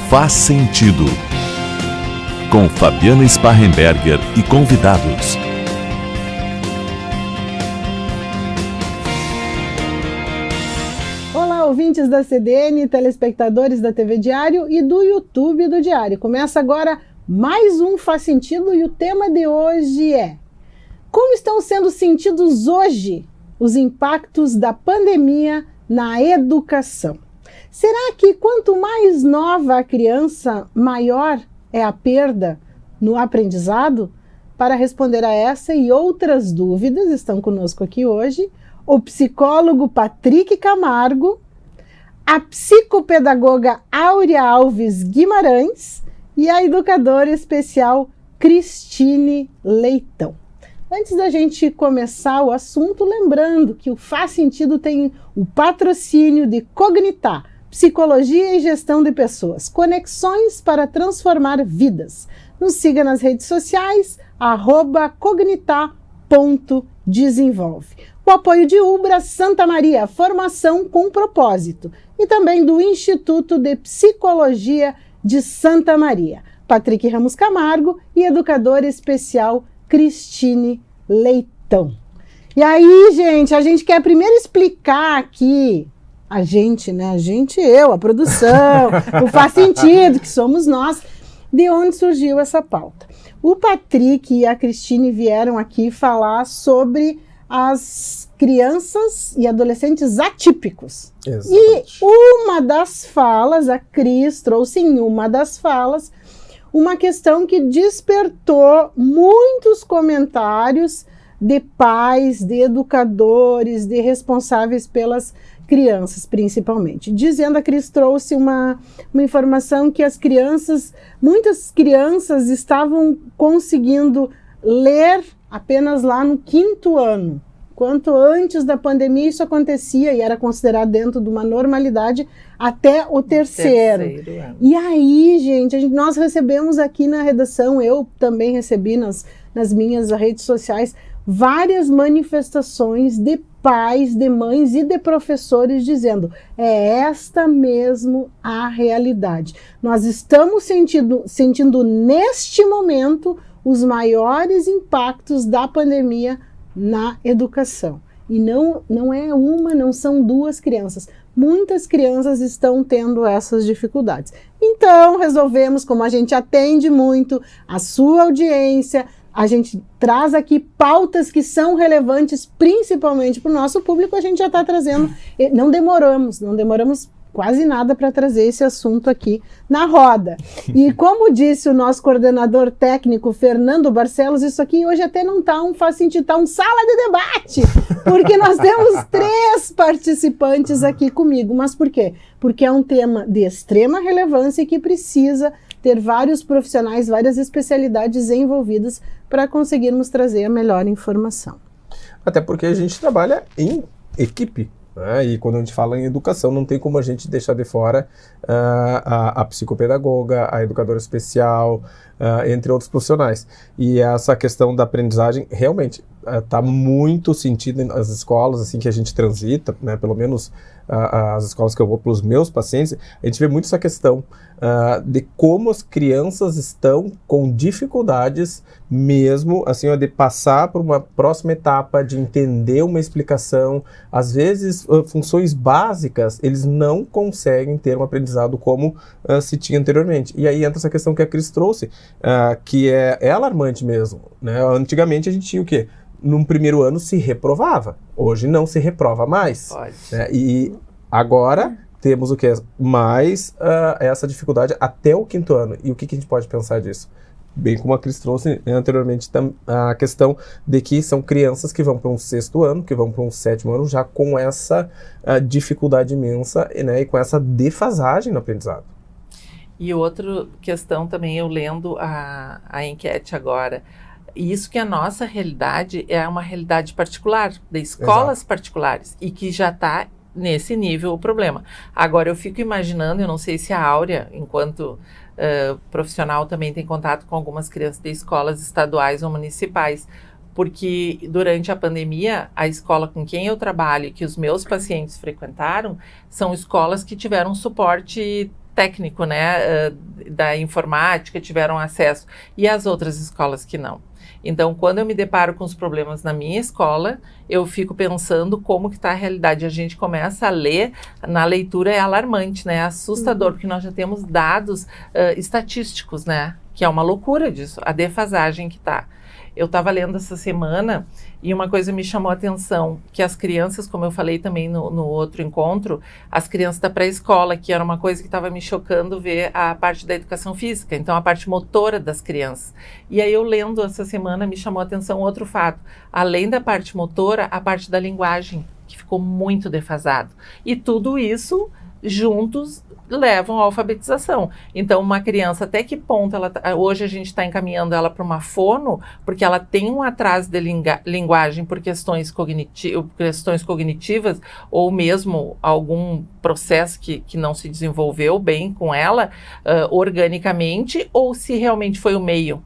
Faz Sentido, com Fabiana Sparrenberger e convidados. Olá, ouvintes da CDN, telespectadores da TV Diário e do YouTube do Diário. Começa agora mais um Faz Sentido e o tema de hoje é: como estão sendo sentidos hoje os impactos da pandemia na educação? Será que quanto mais nova a criança, maior é a perda no aprendizado? Para responder a essa e outras dúvidas, estão conosco aqui hoje o psicólogo Patrick Camargo, a psicopedagoga Áurea Alves Guimarães e a educadora especial Cristine Leitão. Antes da gente começar o assunto, lembrando que o Faz Sentido tem o patrocínio de Cognitar, Psicologia e Gestão de Pessoas, conexões para transformar vidas. Nos siga nas redes sociais, @cognitar.desenvolve. O apoio de Ubra Santa Maria, formação com propósito, e também do Instituto de Psicologia de Santa Maria, Patrick Ramos Camargo e educadora especial Cristine Leitão. E aí, gente, a gente quer primeiro explicar aqui, a gente, eu, a produção, o Faz Sentido, que somos nós, de onde surgiu essa pauta. O Patrick e a Cristine vieram aqui falar sobre as crianças e adolescentes atípicos. Exatamente. E uma das falas, a Cris trouxe em uma das falas, uma questão que despertou muitos comentários de pais, de educadores, de responsáveis pelas crianças, principalmente. Dizendo, a Cris trouxe uma informação que muitas crianças estavam conseguindo ler apenas lá no 5º ano. Quanto antes da pandemia isso acontecia e era considerado dentro de uma normalidade até o terceiro ano. E aí, gente, nós recebemos aqui na redação, eu também recebi nas minhas redes sociais, várias manifestações de pais, de mães e de professores dizendo: é esta mesmo a realidade. Nós estamos sentindo neste momento os maiores impactos da pandemia na educação. E não são duas crianças. Muitas crianças estão tendo essas dificuldades. Então, resolvemos, como a gente atende muito a sua audiência, a gente traz aqui pautas que são relevantes principalmente para o nosso público, a gente já está trazendo. Não demoramos quase nada para trazer esse assunto aqui na roda. E como disse o nosso coordenador técnico, Fernando Barcelos, isso aqui hoje até não está Faz Sentido, está sala de debate, porque nós temos 3 participantes aqui comigo. Mas por quê? Porque é um tema de extrema relevância e que precisa ter vários profissionais, várias especialidades envolvidas para conseguirmos trazer a melhor informação. Até porque a gente trabalha em equipe, né? E quando a gente fala em educação, não tem como a gente deixar de fora a psicopedagoga, a educadora especial, entre outros profissionais. E essa questão da aprendizagem realmente está muito sentido nas escolas assim que a gente transita, né? Pelo menos as escolas que eu vou para os meus pacientes, a gente vê muito essa questão de como as crianças estão com dificuldades mesmo, assim, de passar por uma próxima etapa, de entender uma explicação. Às vezes, funções básicas, eles não conseguem ter um aprendizado como se tinha anteriormente. E aí entra essa questão que a Cris trouxe, que é alarmante mesmo, né? Antigamente a gente tinha o quê? Num primeiro ano se reprovava, hoje não se reprova mais. Né? E agora temos o que? Mais essa dificuldade até o 5º ano. E o que a gente pode pensar disso? Bem como a Cris trouxe anteriormente, a questão de que são crianças que vão para um 6º ano, que vão para um 7º ano, já com essa dificuldade imensa, né? E com essa defasagem no aprendizado. E outra questão também, eu lendo a enquete agora, isso que a nossa realidade é uma realidade particular, de escolas Exato. Particulares, e que já está nesse nível o problema. Agora, eu fico imaginando, eu não sei se a Áurea, enquanto profissional, também tem contato com algumas crianças de escolas estaduais ou municipais, porque durante a pandemia, a escola com quem eu trabalho, que os meus pacientes frequentaram, são escolas que tiveram suporte técnico, né, da informática, tiveram acesso, e as outras escolas que não. Então, quando eu me deparo com os problemas na minha escola, eu fico pensando como que está a realidade. A gente começa a ler, na leitura é alarmante, né? É assustador, porque nós já temos dados estatísticos, né? Que é uma loucura disso, a defasagem que está. Eu estava lendo essa semana e uma coisa me chamou a atenção, que as crianças, como eu falei também no outro encontro, as crianças da pré-escola, que era uma coisa que estava me chocando ver a parte da educação física, então a parte motora das crianças. E aí eu lendo essa semana me chamou a atenção outro fato, além da parte motora, a parte da linguagem, que ficou muito defasado. E tudo isso juntos levam à alfabetização. Então, uma criança, até que ponto hoje a gente está encaminhando ela para uma fono, porque ela tem um atraso de linguagem por questões cognitivas, ou mesmo algum processo que não se desenvolveu bem com ela, organicamente, ou se realmente foi o meio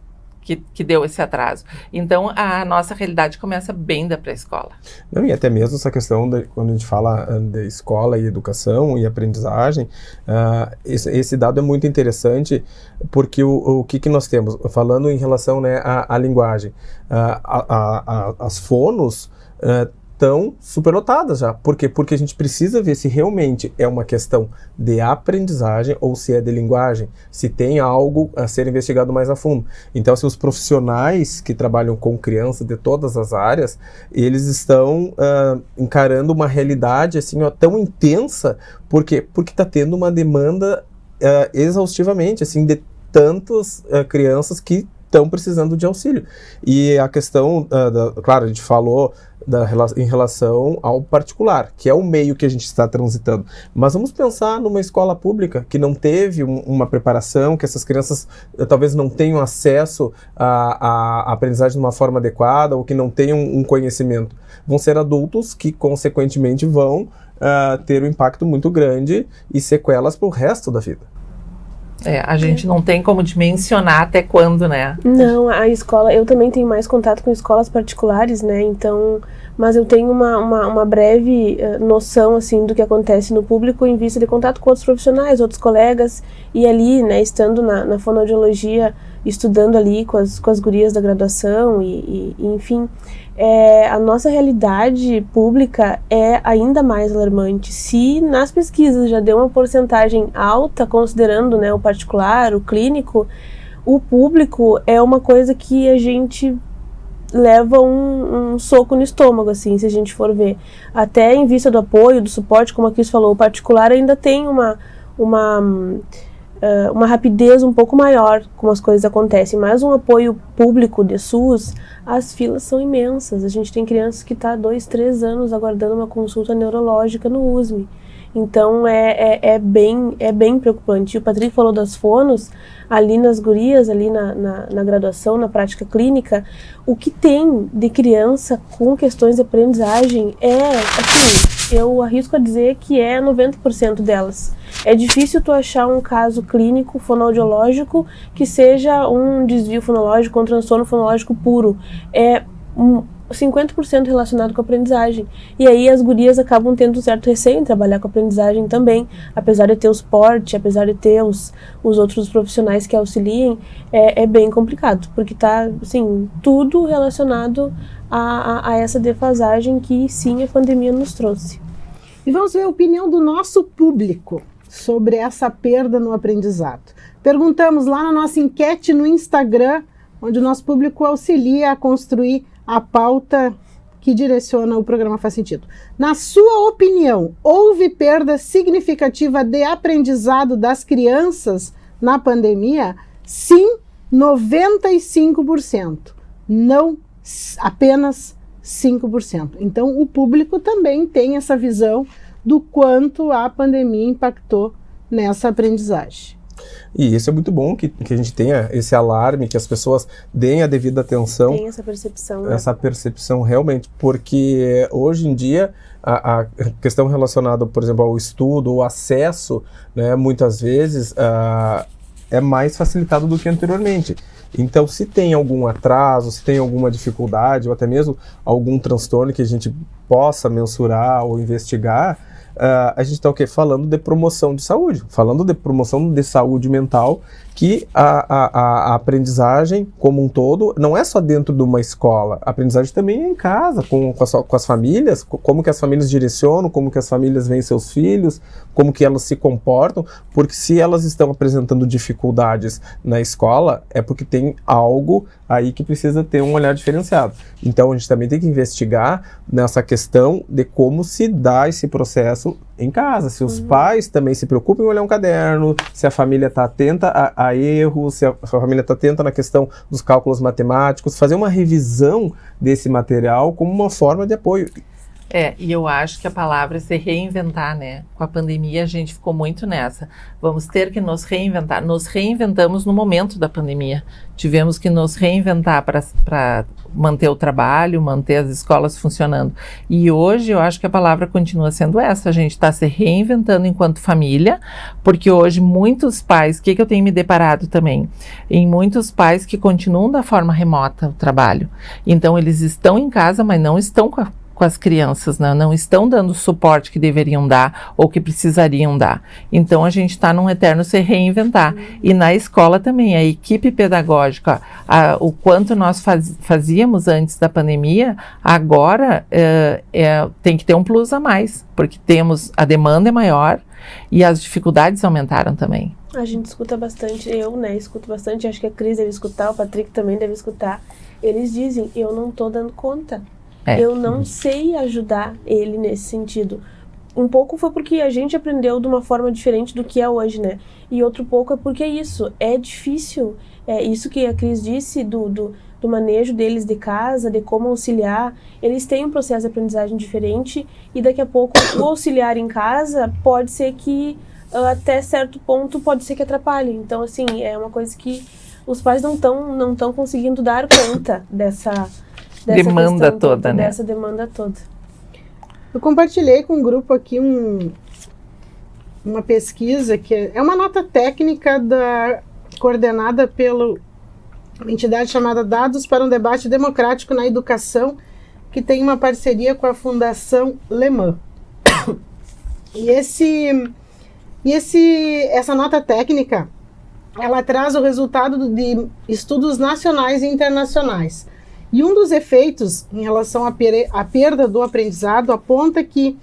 que deu esse atraso. Então, a nossa realidade começa bem da pré-escola. Não, e até mesmo essa questão, quando a gente fala de escola e educação e aprendizagem, esse dado é muito interessante, porque o que nós temos? Falando em relação, né, à linguagem, as fonos estão superlotadas já. Por quê? Porque a gente precisa ver se realmente é uma questão de aprendizagem ou se é de linguagem, se tem algo a ser investigado mais a fundo. Então, se os profissionais que trabalham com crianças de todas as áreas, eles estão encarando uma realidade assim, ó, tão intensa, por quê? Porque está tendo uma demanda exaustivamente, assim, de tantas crianças que estão precisando de auxílio. E a questão, claro, a gente falou em relação ao particular, que é o meio que a gente está transitando. Mas vamos pensar numa escola pública que não teve uma preparação, que essas crianças talvez não tenham acesso à aprendizagem de uma forma adequada, ou que não tenham um conhecimento. Vão ser adultos que, consequentemente, vão ter um impacto muito grande e sequelas para o resto da vida. A gente não tem como dimensionar até quando, né? Não, a escola, eu também tenho mais contato com escolas particulares, né, então, mas eu tenho uma breve noção, assim, do que acontece no público em vista de contato com outros profissionais, outros colegas, e ali, né, estando na fonoaudiologia, estudando ali com as gurias da graduação e enfim, a nossa realidade pública é ainda mais alarmante. Se nas pesquisas já deu uma porcentagem alta, considerando, né, o particular, o clínico, o público é uma coisa que a gente leva um soco no estômago, assim, se a gente for ver. Até em vista do apoio, do suporte, como a Cris falou, o particular ainda tem uma rapidez um pouco maior como as coisas acontecem, mas um apoio público de SUS, as filas são imensas. A gente tem crianças que estão há 2, 3 anos aguardando uma consulta neurológica no USME. Então é bem preocupante. E o Patrick falou das fonos, ali nas gurias, ali na graduação, na prática clínica, o que tem de criança com questões de aprendizagem assim, eu arrisco a dizer que é 90% delas. É difícil tu achar um caso clínico fonoaudiológico que seja um desvio fonológico, um transtorno fonológico puro. É 50% relacionado com a aprendizagem. E aí as gurias acabam tendo um certo receio em trabalhar com a aprendizagem também, apesar de ter o suporte, apesar de ter os outros profissionais que auxiliem, é bem complicado, porque tá, assim, tudo relacionado a essa defasagem que sim a pandemia nos trouxe. E vamos ver a opinião do nosso público sobre essa perda no aprendizado. Perguntamos lá na nossa enquete no Instagram, onde o nosso público auxilia a construir a pauta que direciona o programa Faz Sentido. Na sua opinião, houve perda significativa de aprendizado das crianças na pandemia? Sim, 95%. Não, apenas 5%. Então, o público também tem essa visão do quanto a pandemia impactou nessa aprendizagem. E isso é muito bom, que a gente tenha esse alarme, que as pessoas deem a devida atenção. Tem essa percepção. Né? Essa percepção realmente, porque hoje em dia a questão relacionada, por exemplo, ao estudo, o acesso, né, muitas vezes é mais facilitado do que anteriormente. Então, se tem algum atraso, se tem alguma dificuldade, ou até mesmo algum transtorno que a gente possa mensurar ou investigar, a gente está o quê? Falando de promoção de saúde, falando de promoção de saúde mental, que a aprendizagem como um todo não é só dentro de uma escola, a aprendizagem também é em casa, com as famílias, como que as famílias direcionam, como que as famílias veem seus filhos, como que elas se comportam, porque se elas estão apresentando dificuldades na escola, é porque tem algo aí que precisa ter um olhar diferenciado. Então a gente também tem que investigar nessa questão de como se dá esse processo em casa, se os pais também se preocupam em olhar um caderno, se a família está atenta a erros, se a família está atenta na questão dos cálculos matemáticos, fazer uma revisão desse material como uma forma de apoio. E eu acho que a palavra é se reinventar, né? Com a pandemia a gente ficou muito nessa. Vamos ter que nos reinventar. Nos reinventamos no momento da pandemia. Tivemos que nos reinventar para manter o trabalho, manter as escolas funcionando. E hoje eu acho que a palavra continua sendo essa. A gente está se reinventando enquanto família, porque hoje muitos pais, o que eu tenho me deparado também? Em muitos pais que continuam da forma remota o trabalho. Então eles estão em casa, mas não estão com as crianças, né? Não estão dando o suporte que deveriam dar ou que precisariam dar. Então a gente está num eterno se reinventar. E na escola também, a equipe pedagógica, o quanto nós fazíamos antes da pandemia, agora tem que ter um plus a mais, porque a demanda é maior e as dificuldades aumentaram também. A gente escuta bastante, escuto bastante, acho que a Cris deve escutar, o Patrick também deve escutar. Eles dizem, eu não estou dando conta. Eu não sei ajudar ele nesse sentido. Um pouco foi porque a gente aprendeu de uma forma diferente do que é hoje, né? E outro pouco é porque é difícil. É isso que a Cris disse do manejo deles de casa, de como auxiliar. Eles têm um processo de aprendizagem diferente e daqui a pouco o auxiliar em casa pode ser que até certo ponto pode ser que atrapalhe. Então, assim, é uma coisa que os pais não estão conseguindo dar conta dessa demanda toda, né? Dessa demanda toda. Eu compartilhei com o grupo aqui uma pesquisa que é uma nota técnica coordenada pela uma entidade chamada Dados para um Debate Democrático na Educação, que tem uma parceria com a Fundação Leman. E essa nota técnica, ela traz o resultado de estudos nacionais e internacionais. E um dos efeitos em relação à perda do aprendizado aponta que,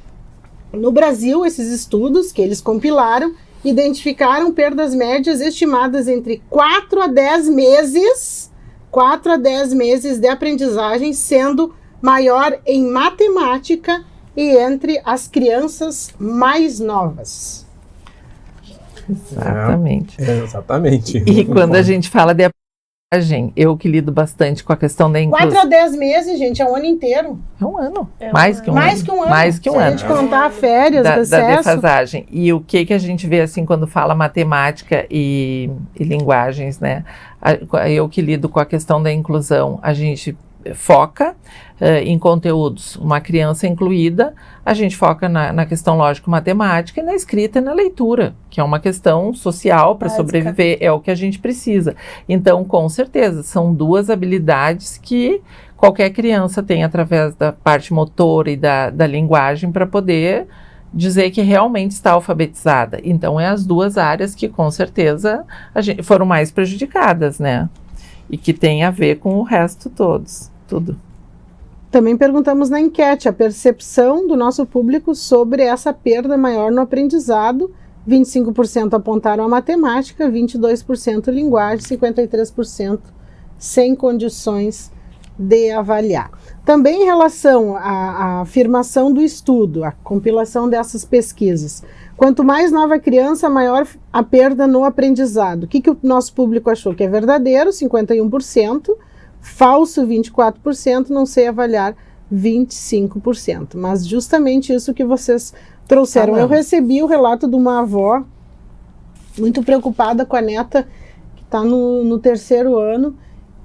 no Brasil, esses estudos que eles compilaram identificaram perdas médias estimadas entre 4 a 10 meses de aprendizagem, sendo maior em matemática e entre as crianças mais novas. Exatamente. Exatamente. E quando a gente fala de eu que lido bastante com a questão da inclusão. 4 a 10 meses, gente, é um ano inteiro. É um ano. Mais que um ano. Mais que um ano. Se a gente contar férias, recesso. Da defasagem. E o que a gente vê, assim, quando fala matemática e linguagens, né? Eu que lido com a questão da inclusão, a gente foca em conteúdos, uma criança incluída, a gente foca na questão lógico-matemática e na escrita e na leitura, que é uma questão social para sobreviver, é o que a gente precisa. Então, com certeza, são duas habilidades que qualquer criança tem através da parte motora e da linguagem para poder dizer que realmente está alfabetizada. Então, é as duas áreas que, com certeza, foram mais prejudicadas, né? E que tem a ver com o resto tudo. Também perguntamos na enquete a percepção do nosso público sobre essa perda maior no aprendizado. 25% apontaram a matemática, 22% linguagem, 53% sem condições de avaliar. Também em relação à afirmação do estudo, a compilação dessas pesquisas, quanto mais nova a criança, maior a perda no aprendizado. O que o nosso público achou? Que é verdadeiro, 51%, falso, 24%, não sei avaliar, 25%. Mas justamente isso que vocês trouxeram. Eu recebi o relato de uma avó muito preocupada com a neta, que está no terceiro ano,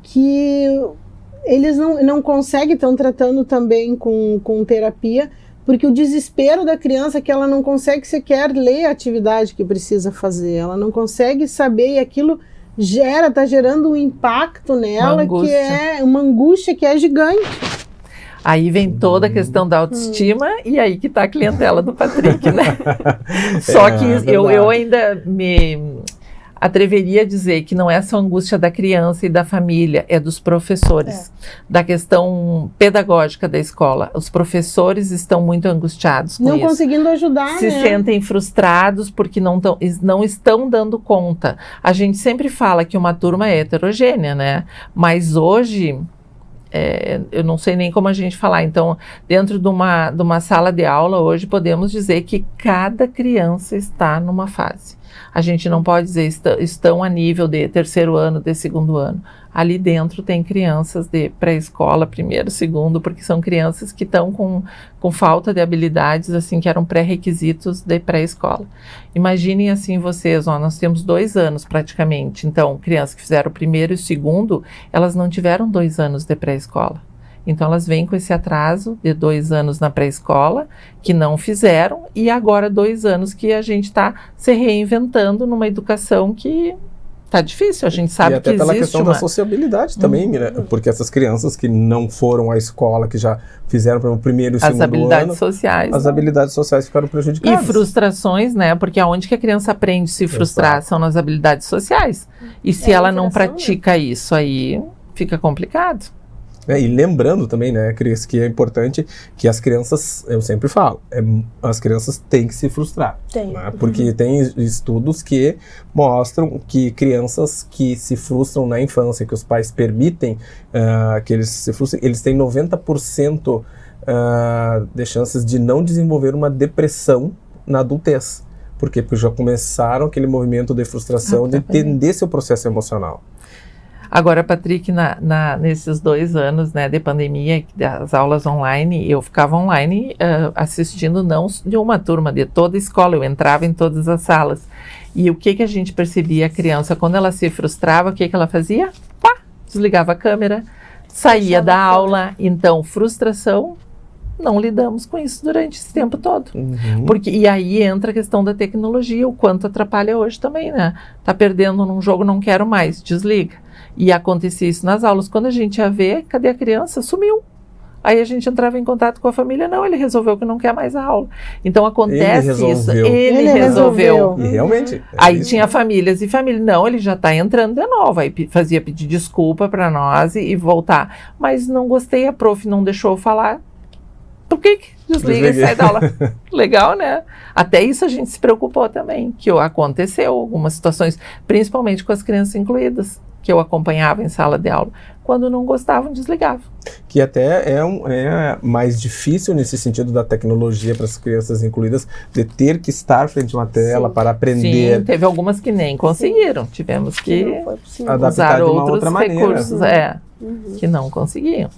que eles não conseguem, estão tratando também com terapia, porque o desespero da criança é que ela não consegue sequer ler a atividade que precisa fazer, ela não consegue saber, e aquilo está gerando um impacto nela, que é uma angústia que é gigante. Aí vem toda a questão da autoestima e aí que está a clientela do Patrick, né? Só que eu ainda me atreveria a dizer que não é só a angústia da criança e da família, é dos professores, da questão pedagógica da escola. Os professores estão muito angustiados com não isso. conseguindo ajudar, Se sentem frustrados porque não estão dando conta. A gente sempre fala que uma turma é heterogênea, né? Mas hoje, eu não sei nem como a gente falar. Então, dentro de uma sala de aula, hoje podemos dizer que cada criança está numa fase. A gente não pode dizer estão a nível de terceiro ano, de segundo ano. Ali dentro tem crianças de pré-escola, primeiro, segundo, porque são crianças que estão com falta de habilidades, assim, que eram pré-requisitos de pré-escola. Imaginem assim vocês, nós temos 2 anos praticamente. Então, crianças que fizeram o primeiro e o segundo, elas não tiveram 2 anos de pré-escola. Então, elas vêm com esse atraso de 2 anos na pré-escola, que não fizeram, e agora 2 anos que a gente está se reinventando numa educação que está difícil. A gente sabe que existe E até pela questão da sociabilidade também, né? Porque essas crianças que não foram à escola, que já fizeram para o primeiro e segundo ano... As habilidades sociais. As habilidades sociais ficaram prejudicadas. E frustrações, né? Porque aonde que a criança aprende a se frustrar são nas habilidades sociais. E se ela não pratica isso, aí fica complicado. E lembrando também, né, Cris, que é importante que as crianças, eu sempre falo, as crianças têm que se frustrar. Né, porque tem estudos que mostram que crianças que se frustram na infância, que os pais permitem que eles se frustrem, eles têm 90% de chances de não desenvolver uma depressão na adultez. Por quê? Porque já começaram aquele movimento de frustração, de entender seu processo emocional. Agora, Patrick, nesses 2 anos, né, de pandemia, das aulas online, eu ficava online assistindo não de uma turma, de toda a escola, eu entrava em todas as salas. E o que a gente percebia? A criança, quando ela se frustrava, o que ela fazia? Desligava a câmera, saía da aula. Então, frustração, não lidamos com isso durante esse tempo todo. E aí entra a questão da tecnologia, o quanto atrapalha hoje também, né? Tá perdendo num jogo, não quero mais, desliga. E acontecia isso nas aulas. Quando a gente ia ver, cadê a criança? Sumiu. Aí a gente entrava em contato com a família. Não, ele resolveu que não quer mais a aula. Então acontece isso. Ele resolveu. E realmente. Aí tinha famílias e famílias. Não, ele já está entrando de novo. Aí fazia pedir desculpa para nós e voltar. Mas não gostei, a prof não deixou eu falar. Por que desliga e sai da aula? Legal, né? Até isso a gente se preocupou também. Que aconteceu algumas situações, principalmente com as crianças incluídas, que eu acompanhava em sala de aula, quando não gostavam, desligavam. Que até é mais difícil nesse sentido da tecnologia para as crianças incluídas, de ter que estar frente a uma tela para aprender. Sim, teve algumas que nem conseguiram. Tivemos que adaptar usar de uma outros outra maneira. recursos que não conseguiam.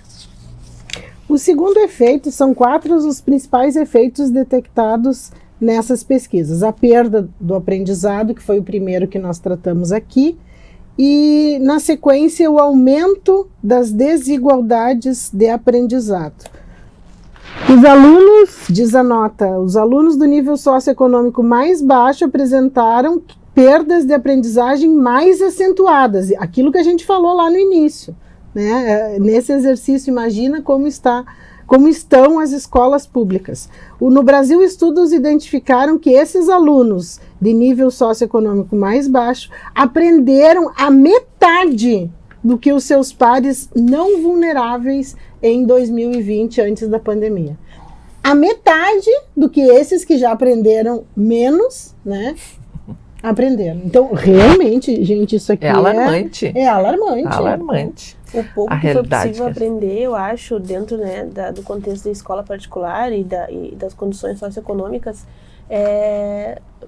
O segundo efeito, são 4 os principais efeitos detectados nessas pesquisas. A perda do aprendizado, que foi o primeiro que nós tratamos aqui, e, na sequência, o aumento das desigualdades de aprendizado. Os alunos, diz a nota, os alunos do nível socioeconômico mais baixo apresentaram perdas de aprendizagem mais acentuadas, aquilo que a gente falou lá no início, né? Nesse exercício, imagina como estão as escolas públicas. No Brasil, estudos identificaram que esses alunos de nível socioeconômico mais baixo aprenderam a metade do que os seus pares não vulneráveis em 2020, antes da pandemia. A metade do que esses que já aprenderam menos, né, aprenderam. Então, realmente, gente, isso aqui é alarmante. É alarmante. Alarmante. O pouco que foi possível aprender, eu acho, dentro, né, do contexto da escola particular e das condições socioeconômicas,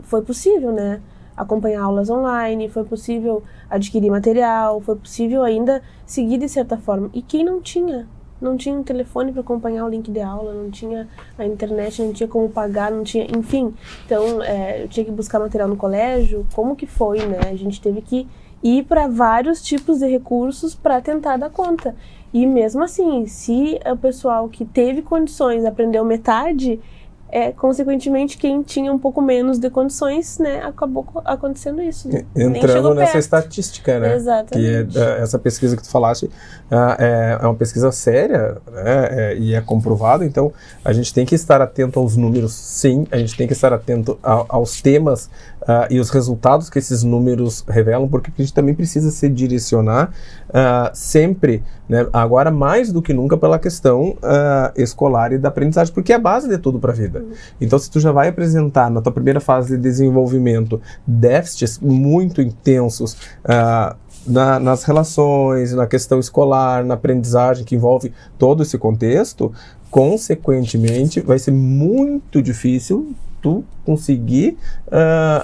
foi possível, né? Acompanhar aulas online, foi possível adquirir material, foi possível ainda seguir de certa forma. E quem não tinha um telefone para acompanhar o link de aula, não tinha a internet, não tinha como pagar, não tinha, enfim. Então, eu tinha que buscar material no colégio. Como que foi, né? A gente teve que ir para vários tipos de recursos para tentar dar conta. E mesmo assim, se o pessoal que teve condições aprendeu metade, consequentemente, quem tinha um pouco menos de condições, né, acabou acontecendo isso. Né? Entrando nessa estatística, né? Exatamente. Que essa pesquisa que tu falaste é uma pesquisa séria, né? E é comprovado, então a gente tem que estar atento aos números, sim, a gente tem que estar atento aos temas e os resultados que esses números revelam, porque a gente também precisa se direcionar sempre, né, agora mais do que nunca, pela questão escolar e da aprendizagem, porque é a base de tudo para a vida. Então, se tu já vai apresentar na tua primeira fase de desenvolvimento déficits muito intensos nas relações, na questão escolar, na aprendizagem, que envolve todo esse contexto, consequentemente, vai ser muito difícil tu conseguir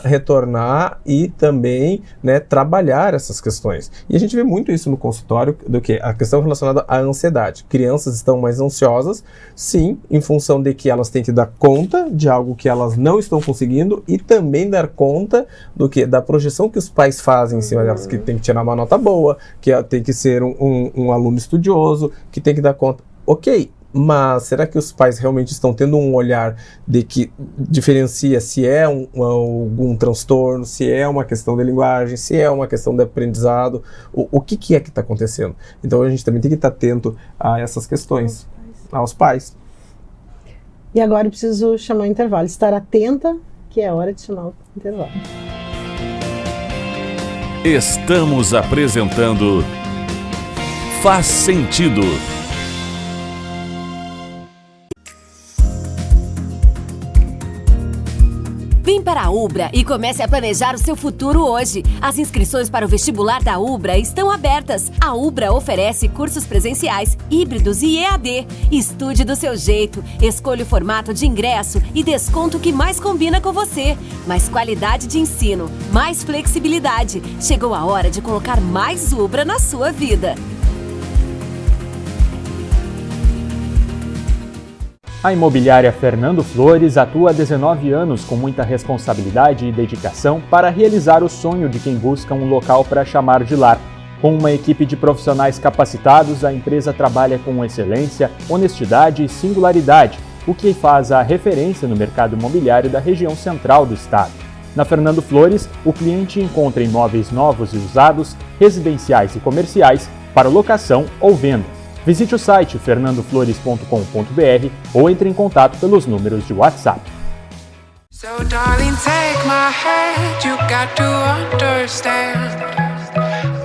retornar e também, né, trabalhar essas questões. E a gente vê muito isso no consultório, do que a questão relacionada à ansiedade. Crianças estão mais ansiosas, sim, em função de que elas têm que dar conta de algo que elas não estão conseguindo e também dar conta do que? Da projeção que os pais fazem em cima delas, que tem que tirar uma nota boa, que tem que ser um aluno estudioso, que tem que dar conta. Ok, mas será que os pais realmente estão tendo um olhar de que diferencia se é algum transtorno, se é uma questão de linguagem, se é uma questão de aprendizado, o que é que está acontecendo? Então a gente também tem que estar atento a essas questões, aos pais. E agora eu preciso chamar o intervalo, estar atenta, que é hora de chamar o intervalo. Estamos apresentando Faz Sentido. Vem para a Ubra e comece a planejar o seu futuro hoje. As inscrições para o vestibular da Ubra estão abertas. A Ubra oferece cursos presenciais, híbridos e EAD. Estude do seu jeito, escolha o formato de ingresso e desconto que mais combina com você. Mais qualidade de ensino, mais flexibilidade. Chegou a hora de colocar mais Ubra na sua vida. A imobiliária Fernando Flores atua há 19 anos com muita responsabilidade e dedicação para realizar o sonho de quem busca um local para chamar de lar. Com uma equipe de profissionais capacitados, a empresa trabalha com excelência, honestidade e singularidade, o que faz a referência no mercado imobiliário da região central do estado. Na Fernando Flores, o cliente encontra imóveis novos e usados, residenciais e comerciais, para locação ou venda. Visite o site fernandoflores.com.br ou entre em contato pelos números de WhatsApp. So darling, take my hand, you got to understand.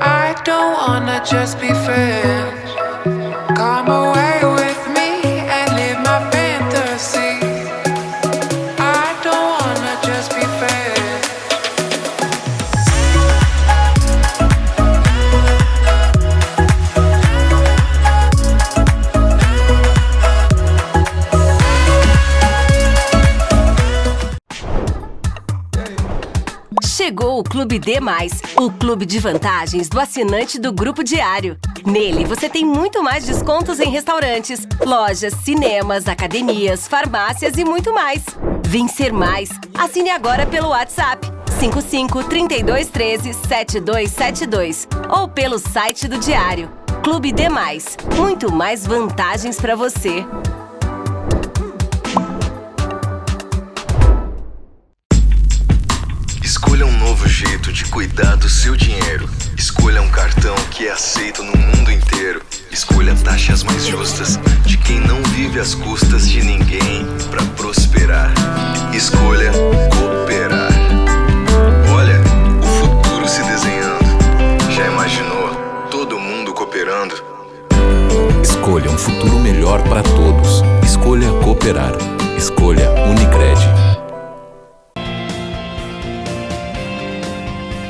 I don't wanna just be friends. Come away with me and live my fantasy. I don't wanna just be friends. Chegou o Clube D+, o clube de vantagens do assinante do Grupo Diário. Nele você tem muito mais descontos em restaurantes, lojas, cinemas, academias, farmácias e muito mais. Vem ser mais. Assine agora pelo WhatsApp 55 32 13 7272 ou pelo site do Diário. Clube D+, muito mais vantagens para você. Escolha um novo jeito de cuidar do seu dinheiro. Escolha um cartão que é aceito no mundo inteiro. Escolha taxas mais justas de quem não vive às custas de ninguém para prosperar. Escolha cooperar. Olha, o futuro se desenhando. Já imaginou todo mundo cooperando? Escolha um futuro melhor para todos. Escolha cooperar. Escolha Unicred.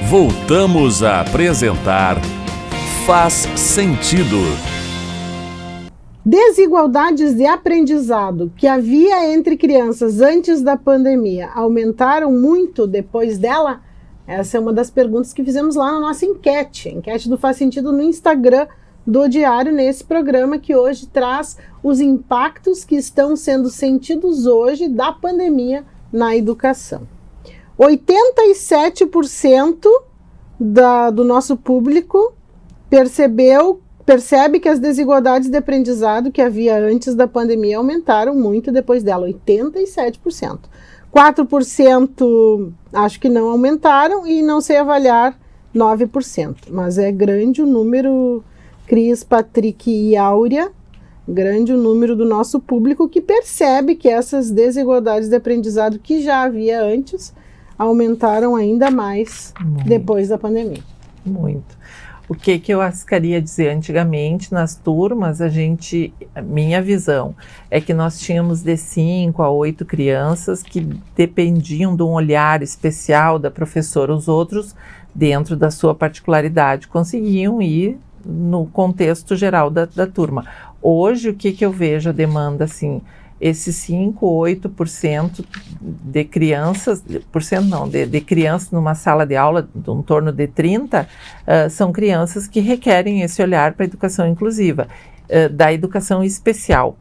Voltamos a apresentar Faz Sentido. Desigualdades de aprendizado que havia entre crianças antes da pandemia aumentaram muito depois dela? Essa é uma das perguntas que fizemos lá na nossa enquete do Faz Sentido no Instagram do Diário, nesse programa que hoje traz os impactos que estão sendo sentidos hoje da pandemia na educação. 87% do nosso público percebe que as desigualdades de aprendizado que havia antes da pandemia aumentaram muito depois dela, 87%. 4% acho que não aumentaram e não sei avaliar 9%. Mas é grande o número, Cris, Patrick e Áurea, grande o número do nosso público que percebe que essas desigualdades de aprendizado que já havia antes aumentaram ainda mais depois da pandemia. Muito. O que eu arriscaria dizer? Antigamente, nas turmas, minha visão é que nós tínhamos de 5 a 8 crianças que dependiam de um olhar especial da professora. Os outros, dentro da sua particularidade, conseguiam ir no contexto geral da turma. Hoje, o que eu vejo a demanda, assim, esses 5, 8% de crianças, de crianças numa sala de aula, de um torno de 30, são crianças que requerem esse olhar para a educação inclusiva, da educação especial.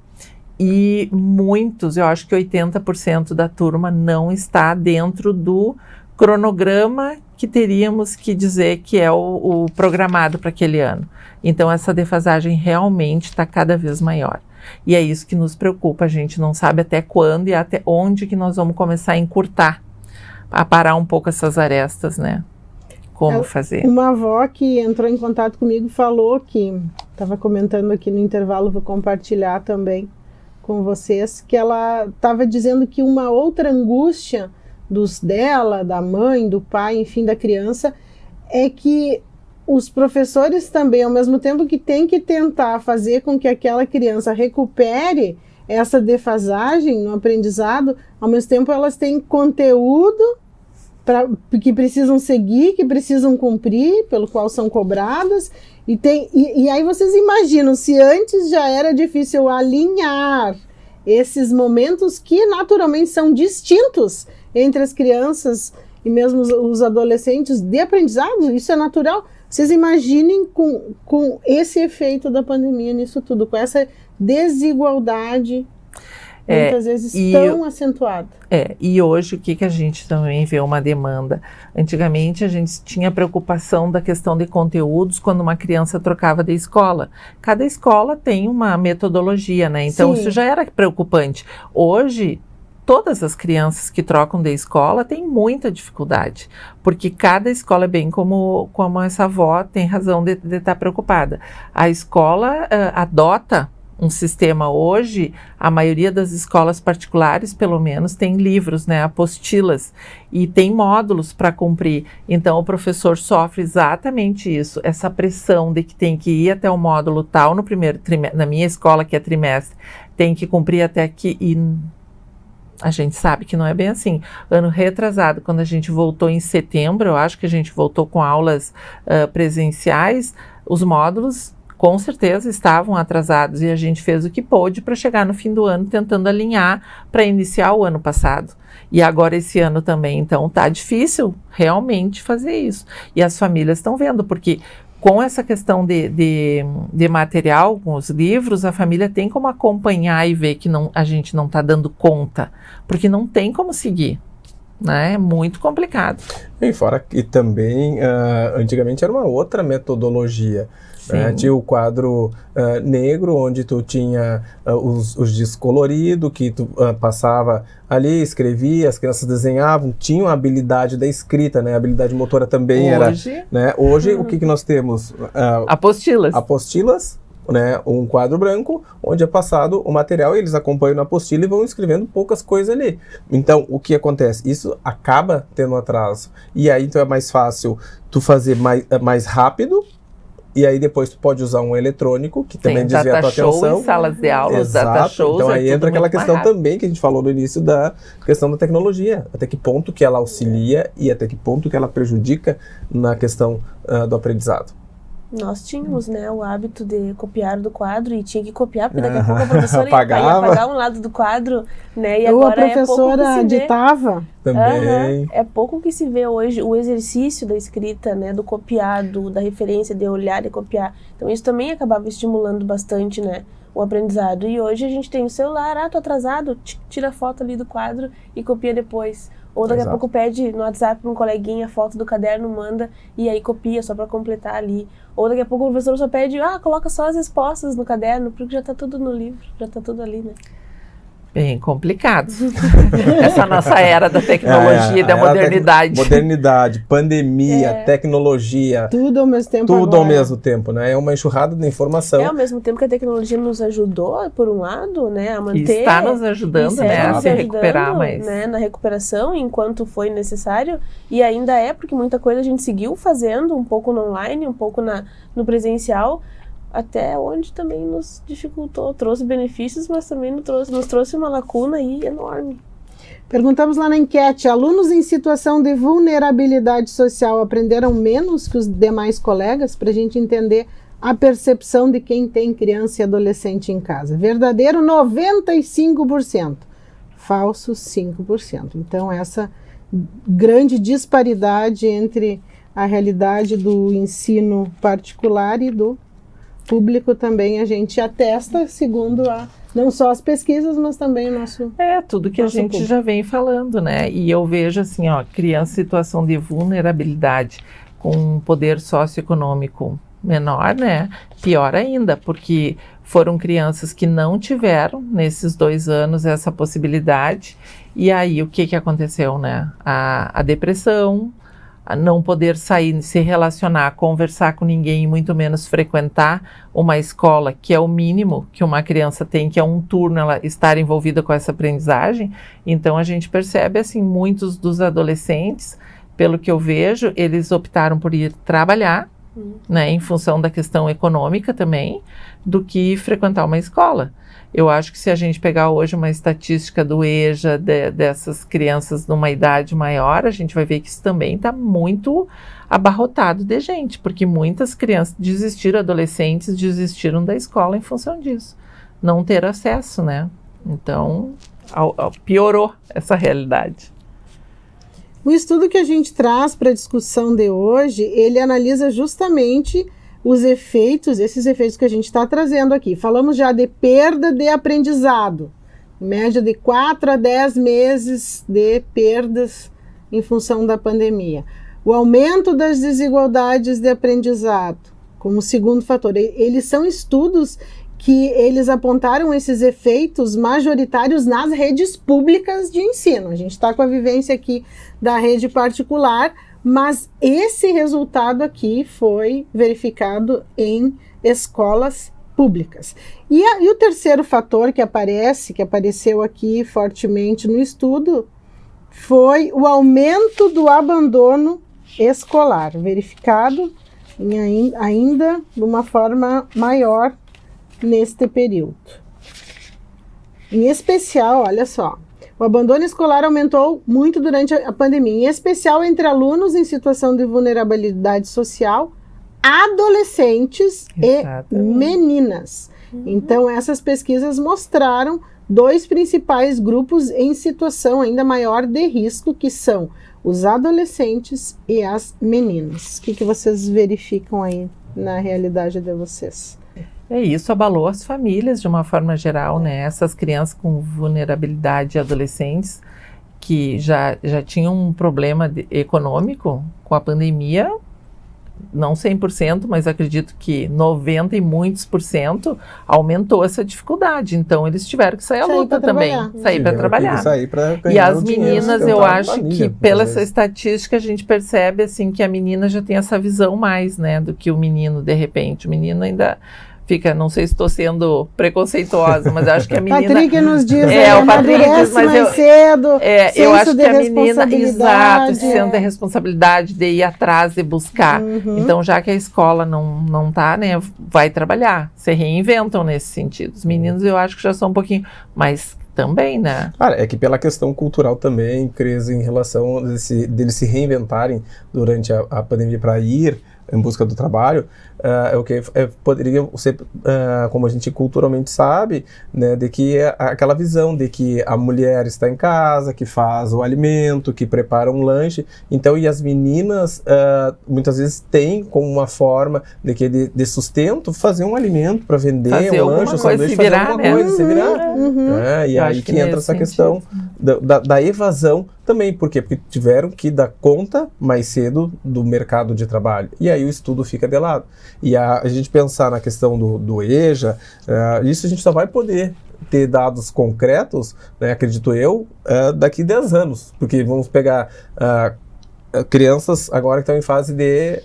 E muitos, eu acho que 80% da turma não está dentro do cronograma que teríamos que dizer que é o programado para aquele ano. Então, essa defasagem realmente está cada vez maior. E é isso que nos preocupa, a gente não sabe até quando e até onde que nós vamos começar a encurtar, a parar um pouco essas arestas, né? Como fazer? Uma avó que entrou em contato comigo falou que, estava comentando aqui no intervalo, vou compartilhar também com vocês, que ela estava dizendo que uma outra angústia dela, da mãe, do pai, enfim, da criança, é que os professores também, ao mesmo tempo que tem que tentar fazer com que aquela criança recupere essa defasagem no aprendizado, ao mesmo tempo elas têm conteúdo que precisam seguir, que precisam cumprir, pelo qual são cobradas, e aí vocês imaginam, se antes já era difícil alinhar esses momentos que naturalmente são distintos entre as crianças e mesmo os adolescentes de aprendizado, isso é natural. Vocês imaginem com esse efeito da pandemia nisso tudo, com essa desigualdade muitas vezes tão acentuada. E hoje o que a gente também vê uma demanda? Antigamente a gente tinha preocupação da questão de conteúdos quando uma criança trocava de escola. Cada escola tem uma metodologia, né? Então Isso já era preocupante. Hoje, todas as crianças que trocam de escola têm muita dificuldade, porque cada escola, bem como essa avó tem razão de estar preocupada. A escola adota um sistema hoje, a maioria das escolas particulares, pelo menos, tem livros, né, apostilas, e tem módulos para cumprir. Então, o professor sofre exatamente isso, essa pressão de que tem que ir até o módulo tal no primeiro trimestre, na minha escola, que é trimestre, tem que cumprir até aqui, e a gente sabe que não é bem assim. Ano retrasado, quando a gente voltou em setembro, eu acho que a gente voltou com aulas presenciais, os módulos com certeza estavam atrasados e a gente fez o que pôde para chegar no fim do ano tentando alinhar para iniciar o ano passado. E agora esse ano também, então tá difícil realmente fazer isso. E as famílias estão vendo, porque com essa questão de material, com os livros, a família tem como acompanhar e ver que a gente não está dando conta, porque não tem como seguir, né? É muito complicado. E fora que também, antigamente era uma outra metodologia. Tinha o quadro negro, onde tu tinha os discos coloridos, que tu passava ali, escrevia, as crianças desenhavam, tinham a habilidade da escrita, né? A habilidade motora também hoje, né? Hoje, o que nós temos? Apostilas. Apostilas, né? Um quadro branco, onde é passado o material, e eles acompanham na apostila e vão escrevendo poucas coisas ali. Então, o que acontece? Isso acaba tendo atraso. E aí, então, é mais fácil tu fazer mais rápido, e aí depois tu pode usar um eletrônico, que também desvia a tua atenção. Em salas de aula, os data shows. Então aí entra aquela questão também que a gente falou no início da questão da tecnologia. Até que ponto que ela auxilia e até que ponto que ela prejudica na questão do aprendizado. Nós tínhamos, né, o hábito de copiar do quadro e tinha que copiar, porque daqui a pouco a professora ia apagar um lado do quadro, né, e agora a professora ditava. Também. É pouco que se vê hoje o exercício da escrita, né, do copiado, da referência, de olhar e copiar. Então isso também acabava estimulando bastante, né, o aprendizado. E hoje a gente tem o celular, tô atrasado, tira a foto ali do quadro e copia depois. Ou daqui Exato. a pouco pede no WhatsApp para um coleguinha a foto do caderno, manda e aí copia só para completar ali. Ou daqui a pouco o professor só pede, coloca só as respostas no caderno, porque já tá tudo no livro, já tá tudo ali, né? Bem complicado. Essa nossa era da tecnologia e da modernidade. Modernidade, pandemia, tecnologia. Tudo ao mesmo tempo Tudo agora. ao mesmo tempo, né? É uma enxurrada de informação. Ao mesmo tempo que a tecnologia nos ajudou, por um lado, né, a manter... E está nos ajudando, e né, a nos se ajudando, recuperar mais. né, na recuperação, enquanto foi necessário, e ainda é, porque muita coisa a gente seguiu fazendo, um pouco no online, um pouco no presencial, até onde também nos dificultou, trouxe benefícios, mas também nos trouxe uma lacuna aí enorme. Perguntamos lá na enquete, alunos em situação de vulnerabilidade social aprenderam menos que os demais colegas? Para a gente entender a percepção de quem tem criança e adolescente em casa. Verdadeiro, 95%. Falso, 5%. Então, essa grande disparidade entre a realidade do ensino particular e do público também a gente atesta, segundo não só as pesquisas, mas também o nosso... Tudo que a gente público já vem falando, né? E eu vejo assim, criança em situação de vulnerabilidade com um poder socioeconômico menor, né? Pior ainda, porque foram crianças que não tiveram, nesses 2 anos, essa possibilidade. E aí, o que aconteceu, né? A depressão, a não poder sair, se relacionar, conversar com ninguém, muito menos frequentar uma escola, que é o mínimo que uma criança tem, que é um turno ela estar envolvida com essa aprendizagem. Então a gente percebe assim, muitos dos adolescentes, pelo que eu vejo, eles optaram por ir trabalhar, né, em função da questão econômica também, do que frequentar uma escola. Eu acho que se a gente pegar hoje uma estatística do EJA, dessas crianças numa idade maior, a gente vai ver que isso também está muito abarrotado de gente, porque muitas crianças adolescentes desistiram da escola em função disso, não ter acesso, né? Então, piorou essa realidade. O estudo que a gente traz para a discussão de hoje, ele analisa justamente os efeitos, esses efeitos que a gente está trazendo aqui. Falamos já de perda de aprendizado, em média de 4 a 10 meses de perdas em função da pandemia. O aumento das desigualdades de aprendizado, como segundo fator. Eles são estudos que eles apontaram esses efeitos majoritários nas redes públicas de ensino. A gente está com a vivência aqui da rede particular, mas esse resultado aqui foi verificado em escolas públicas. E o terceiro fator que apareceu aqui fortemente no estudo, foi o aumento do abandono escolar, verificado ainda de uma forma maior neste período. Em especial, olha só, o abandono escolar aumentou muito durante a pandemia, em especial entre alunos em situação de vulnerabilidade social, adolescentes e meninas. Então, essas pesquisas mostraram 2 principais grupos em situação ainda maior de risco, que são os adolescentes e as meninas. O que vocês verificam aí na realidade de vocês? Isso abalou as famílias de uma forma geral, né? Essas crianças com vulnerabilidade, adolescentes, que já tinham um problema econômico com a pandemia, não 100%, mas acredito que 90 e muitos % aumentou essa dificuldade. Então, eles tiveram que sair à luta também. Sair para trabalhar. E as meninas, eu acho que pela essa estatística, a gente percebe assim, que a menina já tem essa visão mais, né, do que o menino, de repente. O menino ainda fica, não sei se estou sendo preconceituosa, mas eu acho que a menina... Patrick nos diz, o Patrick diz, mas mais cedo, eu acho que a menina, exato, esse senso de responsabilidade, de ir atrás, de buscar. Então, já que a escola não tá, né, vai trabalhar, se reinventam nesse sentido. Os meninos, eu acho que já são um pouquinho, mas também, né? É que pela questão cultural também, cresce em relação deles se reinventarem durante a pandemia para ir em busca do trabalho, poderia ser, como a gente culturalmente sabe, né, de que aquela visão de que a mulher está em casa, que faz o alimento, que prepara um lanche, então, e as meninas muitas vezes têm como uma forma de sustento fazer um alimento para vender, fazer um lanche, um sanduíche, fazer alguma coisa, se virar. E aí que entra essa questão da evasão também. Por quê? Porque tiveram que dar conta mais cedo do mercado de trabalho. E aí o estudo fica de lado. E a gente pensar na questão do EJA, isso a gente só vai poder ter dados concretos, né, acredito eu, daqui 10 anos. Porque vamos pegar crianças agora que estão em fase de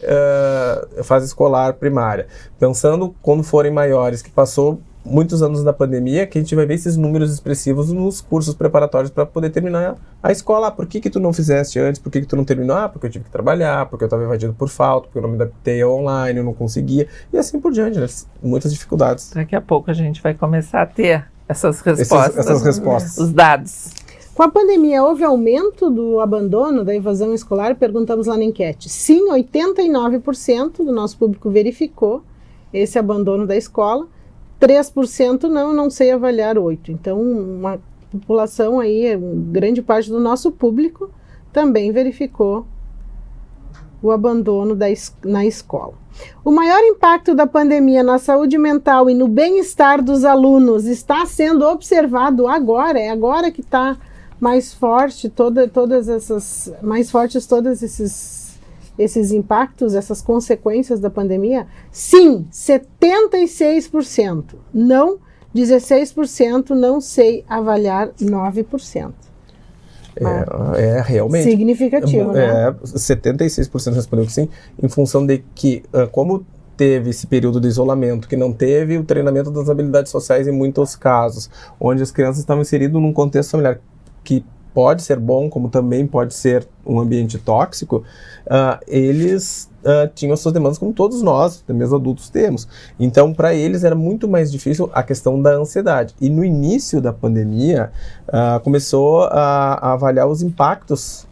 fase escolar primária. Pensando quando forem maiores, que passou muitos anos da pandemia, que a gente vai ver esses números expressivos nos cursos preparatórios para poder terminar a escola. Por que tu não fizeste antes? Por que tu não terminou? Porque eu tive que trabalhar, porque eu estava evadindo por falta, porque eu não me adaptei online, eu não conseguia, e assim por diante, né? Muitas dificuldades. Daqui a pouco a gente vai começar a ter essas respostas, essas respostas. Os dados. Com a pandemia, houve aumento do abandono, da evasão escolar? Perguntamos lá na enquete. Sim, 89% do nosso público verificou esse abandono da escola. 3% não sei avaliar 8%. Então, uma população aí, grande parte do nosso público, também verificou o abandono na escola. O maior impacto da pandemia na saúde mental e no bem-estar dos alunos está sendo observado agora, é agora que está mais forte todos esses impactos, essas consequências da pandemia? Sim, 76%. Não, 16%, não sei avaliar 9%. É realmente significativo, né? 76% respondeu que sim, em função de que, como teve esse período de isolamento, que não teve o treinamento das habilidades sociais em muitos casos, onde as crianças estavam inseridas num contexto familiar que pode ser bom, como também pode ser um ambiente tóxico, eles tinham suas demandas como todos nós, mesmo adultos, temos. Então, para eles era muito mais difícil a questão da ansiedade. E no início da pandemia, começou a avaliar os impactos.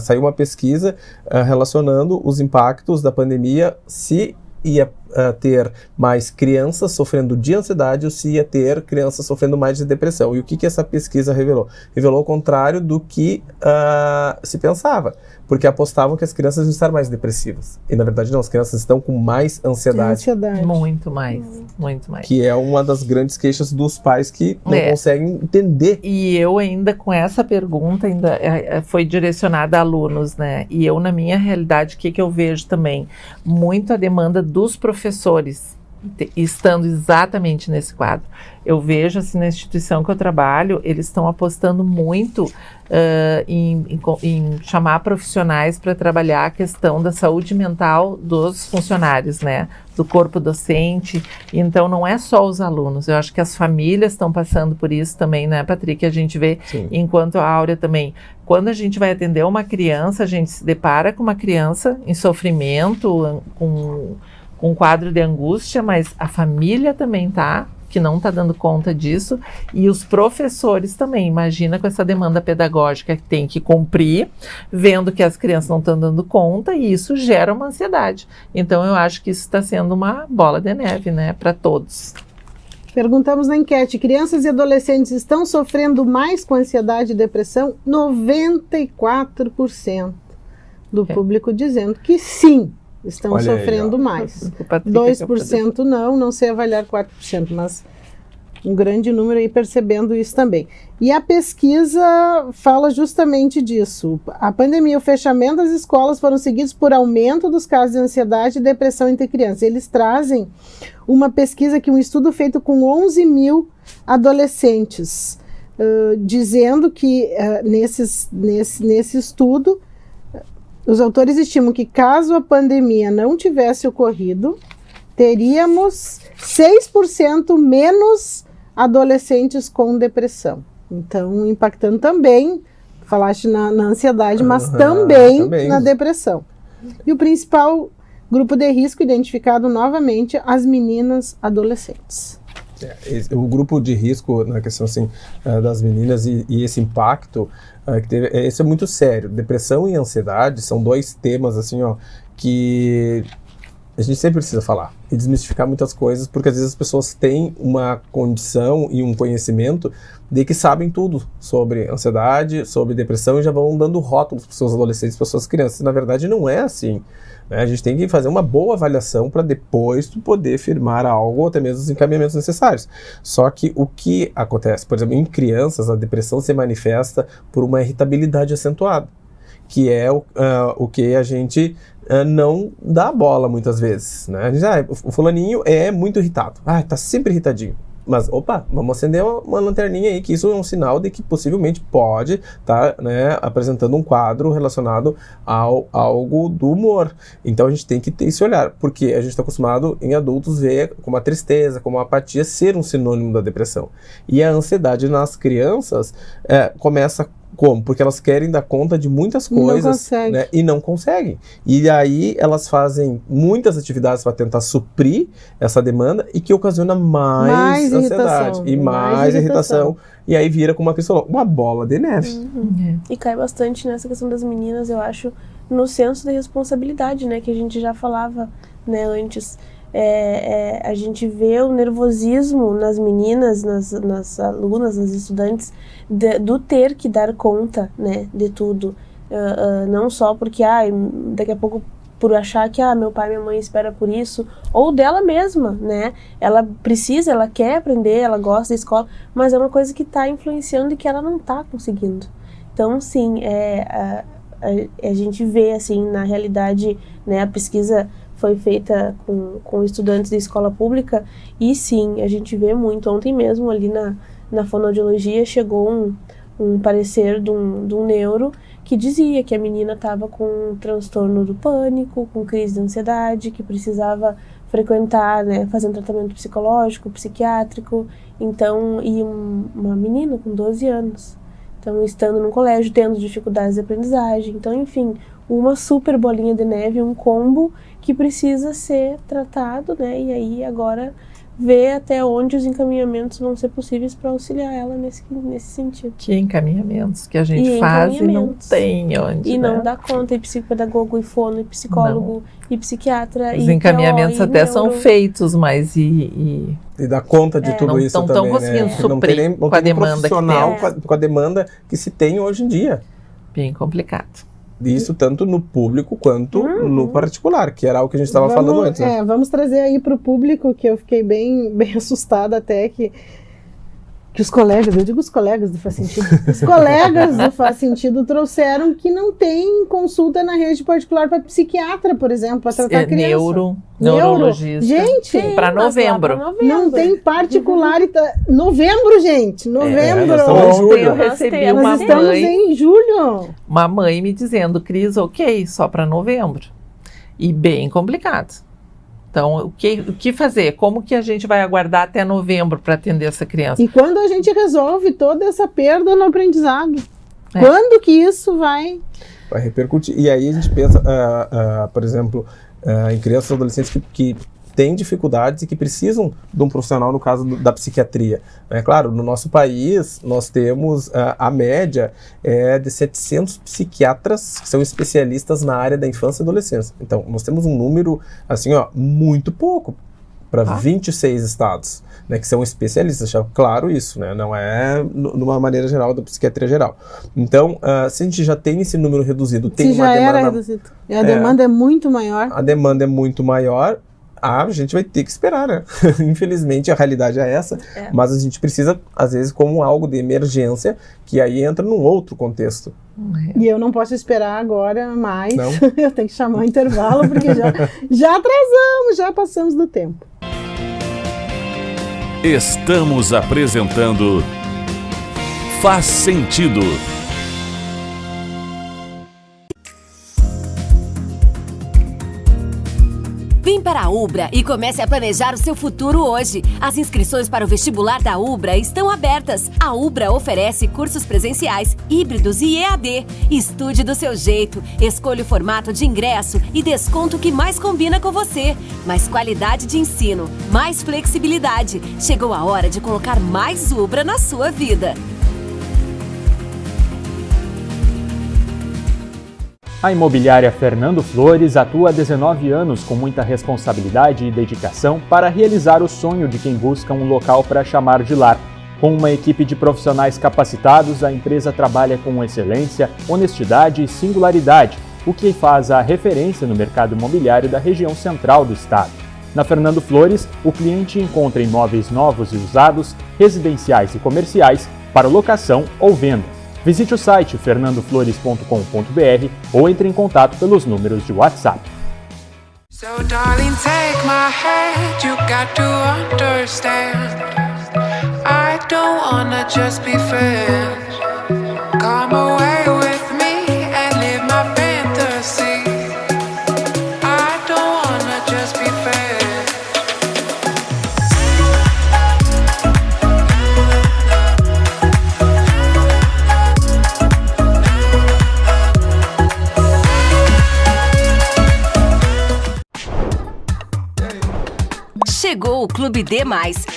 Saiu uma pesquisa relacionando os impactos da pandemia, se ia ter mais crianças sofrendo de ansiedade ou se ia ter crianças sofrendo mais de depressão. E o que essa pesquisa revelou? Revelou o contrário do que se pensava, porque apostavam que as crianças iam estar mais depressivas. E na verdade não, as crianças estão com mais ansiedade. Muito mais, muito mais. Que é uma das grandes queixas dos pais que não conseguem entender. E eu ainda com essa pergunta, ainda foi direcionada a alunos, né? E eu, na minha realidade, o que eu vejo também? Muito a demanda dos professores, estando exatamente nesse quadro. Eu vejo, assim, na instituição que eu trabalho, eles estão apostando muito em chamar profissionais para trabalhar a questão da saúde mental dos funcionários, né? Do corpo docente. Então, não é só os alunos. Eu acho que as famílias estão passando por isso também, né, Patrick? A gente vê, sim, enquanto a Áurea também. Quando a gente vai atender uma criança, a gente se depara com uma criança em sofrimento, com um quadro de angústia, mas a família também que não está dando conta disso, e os professores também, imagina com essa demanda pedagógica que tem que cumprir, vendo que as crianças não estão dando conta, e isso gera uma ansiedade. Então eu acho que isso está sendo uma bola de neve, né, para todos. Perguntamos na enquete, crianças e adolescentes estão sofrendo mais com ansiedade e depressão? 94% do público dizendo que sim, estão sofrendo mais. 2% não sei avaliar 4%, mas um grande número aí percebendo isso também. E a pesquisa fala justamente disso. A pandemia e o fechamento das escolas foram seguidos por aumento dos casos de ansiedade e depressão entre crianças. Eles trazem uma pesquisa um estudo feito com 11 mil adolescentes, dizendo que nesse estudo, os autores estimam que caso a pandemia não tivesse ocorrido, teríamos 6% menos adolescentes com depressão. Então, impactando também, falaste na ansiedade, mas também na depressão. E o principal grupo de risco identificado novamente, as meninas adolescentes. O grupo de risco na questão assim, das meninas e esse impacto que teve, esse é muito sério. Depressão e ansiedade são dois temas assim, ó, que a gente sempre precisa falar e desmistificar muitas coisas, porque às vezes as pessoas têm uma condição e um conhecimento de que sabem tudo sobre ansiedade, sobre depressão e já vão dando rótulos para os seus adolescentes, para as suas crianças. E, na verdade, não é assim. Né? A gente tem que fazer uma boa avaliação para depois tu poder firmar algo ou até mesmo os encaminhamentos necessários. Só que o que acontece, por exemplo, em crianças, a depressão se manifesta por uma irritabilidade acentuada, que é o que a gente não dá bola muitas vezes, né? A gente, o fulaninho é muito irritado, tá sempre irritadinho. Mas, vamos acender uma lanterninha aí, que isso é um sinal de que possivelmente pode estar, né, apresentando um quadro relacionado ao algo do humor. Então a gente tem que ter esse olhar, porque a gente está acostumado em adultos ver como a tristeza, como a apatia ser um sinônimo da depressão. E a ansiedade nas crianças começa como? Porque elas querem dar conta de muitas coisas, né, e não conseguem. E aí elas fazem muitas atividades para tentar suprir essa demanda e que ocasiona mais ansiedade e mais irritação. E aí vira, como a Cris falou, uma bola de neve. E cai bastante nessa questão das meninas, eu acho, no senso de responsabilidade, né, que a gente já falava, né, antes. A gente vê o nervosismo nas meninas, nas alunas, nas estudantes, do ter que dar conta, né, de tudo. Não só porque, daqui a pouco, por achar que meu pai e minha mãe esperam por isso, ou dela mesma, né? Ela precisa, ela quer aprender, ela gosta da escola, mas é uma coisa que está influenciando e que ela não está conseguindo. Então, sim, a gente vê, assim, na realidade, né, a pesquisa foi feita com estudantes de escola pública e sim, a gente vê muito. Ontem mesmo ali na fonoaudiologia chegou um parecer de um neuro que dizia que a menina estava com transtorno do pânico, com crise de ansiedade, que precisava frequentar, né, fazer um tratamento psicológico, psiquiátrico. Então, e uma menina com 12 anos. Então, estando no colégio, tendo dificuldades de aprendizagem. Então, enfim, uma super bolinha de neve, um combo que precisa ser tratado, né? E aí agora ver até onde os encaminhamentos vão ser possíveis para auxiliar ela nesse sentido. Que encaminhamentos que a gente faz e não tem onde, e né? não dá conta, e psicopedagogo, e fono, e psicólogo, e psiquiatra. Os encaminhamentos até são feitos, mas e dá conta de tudo isso também, não estão conseguindo suprir com a demanda com a demanda que se tem hoje em dia. Bem complicado. Isso tanto no público quanto no particular, que era o que a gente estava falando antes. Né? Vamos trazer aí para o público, que eu fiquei bem assustada até que os colegas, eu digo os colegas do Faz Sentido, os colegas do Faz Sentido trouxeram que não tem consulta na rede particular para psiquiatra, por exemplo, para tratar criança. Neurologista. Gente, para novembro. Não tem particular. Novembro, gente. Novembro. Ontem eu recebi uma Nós estamos em julho. Uma mãe me dizendo, Cris, ok, só para novembro. E bem complicado. Então, o que fazer? Como que a gente vai aguardar até novembro para atender essa criança? E quando a gente resolve toda essa perda no aprendizado? Quando que isso vai repercutir? E aí a gente pensa, por exemplo, em crianças e adolescentes que têm dificuldades e que precisam de um profissional, no caso da psiquiatria. Claro, no nosso país, nós temos a média de 700 psiquiatras que são especialistas na área da infância e adolescência. Então, nós temos um número, assim, muito pouco para 26 estados, né, que são especialistas. Deixar claro isso, né? Não é numa maneira geral da psiquiatria geral. Então, se a gente já tem esse número reduzido, tem uma demanda... reduzido. E a demanda é muito maior. A demanda é muito maior. A gente vai ter que esperar, né? Infelizmente, a realidade é essa, mas a gente precisa, às vezes, como algo de emergência, que aí entra num outro contexto. E eu não posso esperar agora mais, eu tenho que chamar o intervalo, porque já atrasamos, já passamos do tempo. Estamos apresentando Faz Sentido. Vem para a Ubra e comece a planejar o seu futuro hoje. As inscrições para o vestibular da Ubra estão abertas. A Ubra oferece cursos presenciais, híbridos e EAD. Estude do seu jeito, escolha o formato de ingresso e desconto que mais combina com você. Mais qualidade de ensino, mais flexibilidade. Chegou a hora de colocar mais Ubra na sua vida. A imobiliária Fernando Flores atua há 19 anos com muita responsabilidade e dedicação para realizar o sonho de quem busca um local para chamar de lar. Com uma equipe de profissionais capacitados, a empresa trabalha com excelência, honestidade e singularidade, o que faz a referência no mercado imobiliário da região central do estado. Na Fernando Flores, o cliente encontra imóveis novos e usados, residenciais e comerciais, para locação ou venda. Visite o site fernandoflores.com.br ou entre em contato pelos números de WhatsApp. So darling, take my hand, you got to understand. I don't wanna just be friends. Come away with me and live my fantasy. I don't wanna just be friends. Chegou o Clube D+,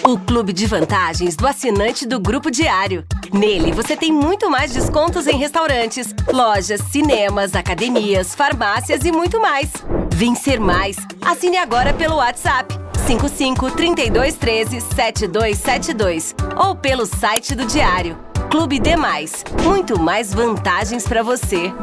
o clube de vantagens do assinante do Grupo Diário. Nele, você tem muito mais descontos em restaurantes, lojas, cinemas, academias, farmácias e muito mais. Vencer mais. Assine agora pelo WhatsApp 55 32 13 7272 ou pelo site do Diário. Clube D+, muito mais vantagens para você.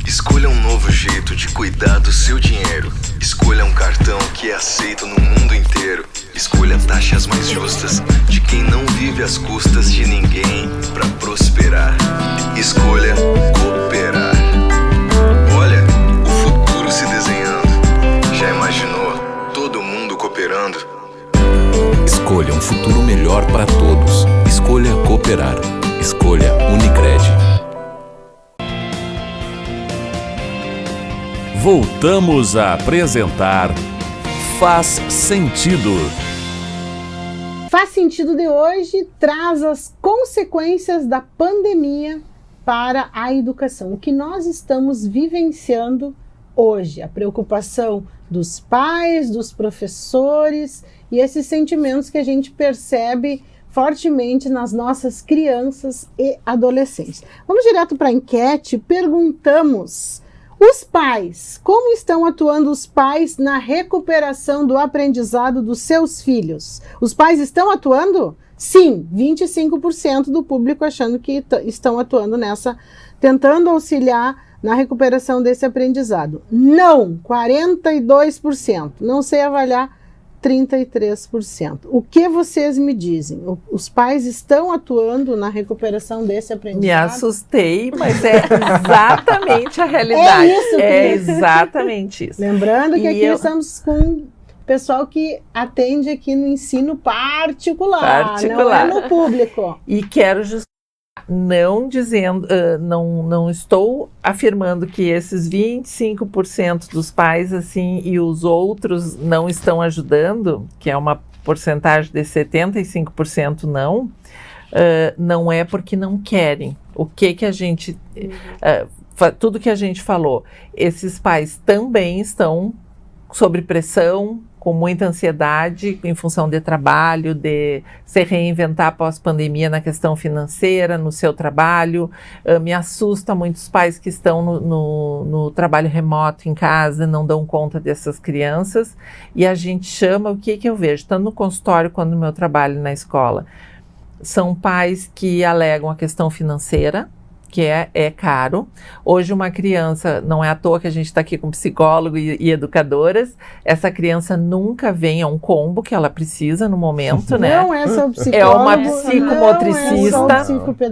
Escolha um novo jeito de cuidar do seu dinheiro. Escolha um cartão que é aceito no mundo inteiro. Escolha taxas mais justas de quem não vive às custas de ninguém para prosperar. Escolha cooperar. Olha, o futuro se desenhando. Já imaginou todo mundo cooperando? Escolha um futuro melhor para todos. Escolha cooperar. Escolha Unicred. Voltamos a apresentar Faz Sentido. Faz Sentido de hoje traz as consequências da pandemia para a educação. O que nós estamos vivenciando hoje, a preocupação dos pais, dos professores e esses sentimentos que a gente percebe fortemente nas nossas crianças e adolescentes. Vamos direto para a enquete, perguntamos: os pais, como estão atuando os pais na recuperação do aprendizado dos seus filhos? Os pais estão atuando? Sim, 25% do público achando que estão atuando tentando auxiliar na recuperação desse aprendizado. Não, 42%. Não sei avaliar, 33%. O que vocês me dizem? Os pais estão atuando na recuperação desse aprendizado? Me assustei, mas é exatamente a realidade. É isso, exatamente isso. Lembrando que aqui estamos com pessoal que atende aqui no ensino particular. Não é no público. E quero não dizendo, não estou afirmando que esses 25% dos pais assim e os outros não estão ajudando, que é uma porcentagem de 75% não é porque não querem. O que a gente, tudo que a gente falou, esses pais também estão sob pressão, com muita ansiedade em função de trabalho, de se reinventar pós-pandemia na questão financeira, no seu trabalho. Me assusta muitos pais que estão no trabalho remoto em casa, não dão conta dessas crianças. E a gente chama, o que eu vejo, tanto no consultório quanto no meu trabalho na escola, são pais que alegam a questão financeira, que é caro. Hoje uma criança, não é à toa que a gente está aqui com psicólogo e educadoras, essa criança nunca vem a um combo que ela precisa no momento, né? Não é só psicólogo, é uma psicomotricista,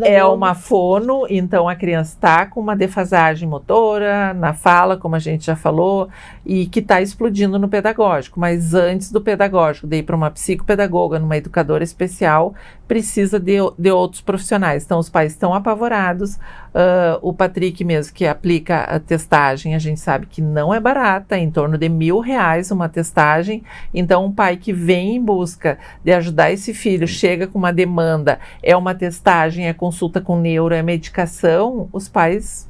é uma fono, então a criança está com uma defasagem motora, na fala, como a gente já falou, e que está explodindo no pedagógico, mas antes do pedagógico, de ir para uma psicopedagoga, numa educadora especial, precisa de outros profissionais. Então os pais estão apavorados. O Patrick mesmo, que aplica a testagem, a gente sabe que não é barata, é em torno de R$1.000 uma testagem. Então um pai que vem em busca de ajudar esse filho, chega com uma demanda, é uma testagem, é consulta com neuro, é medicação, os pais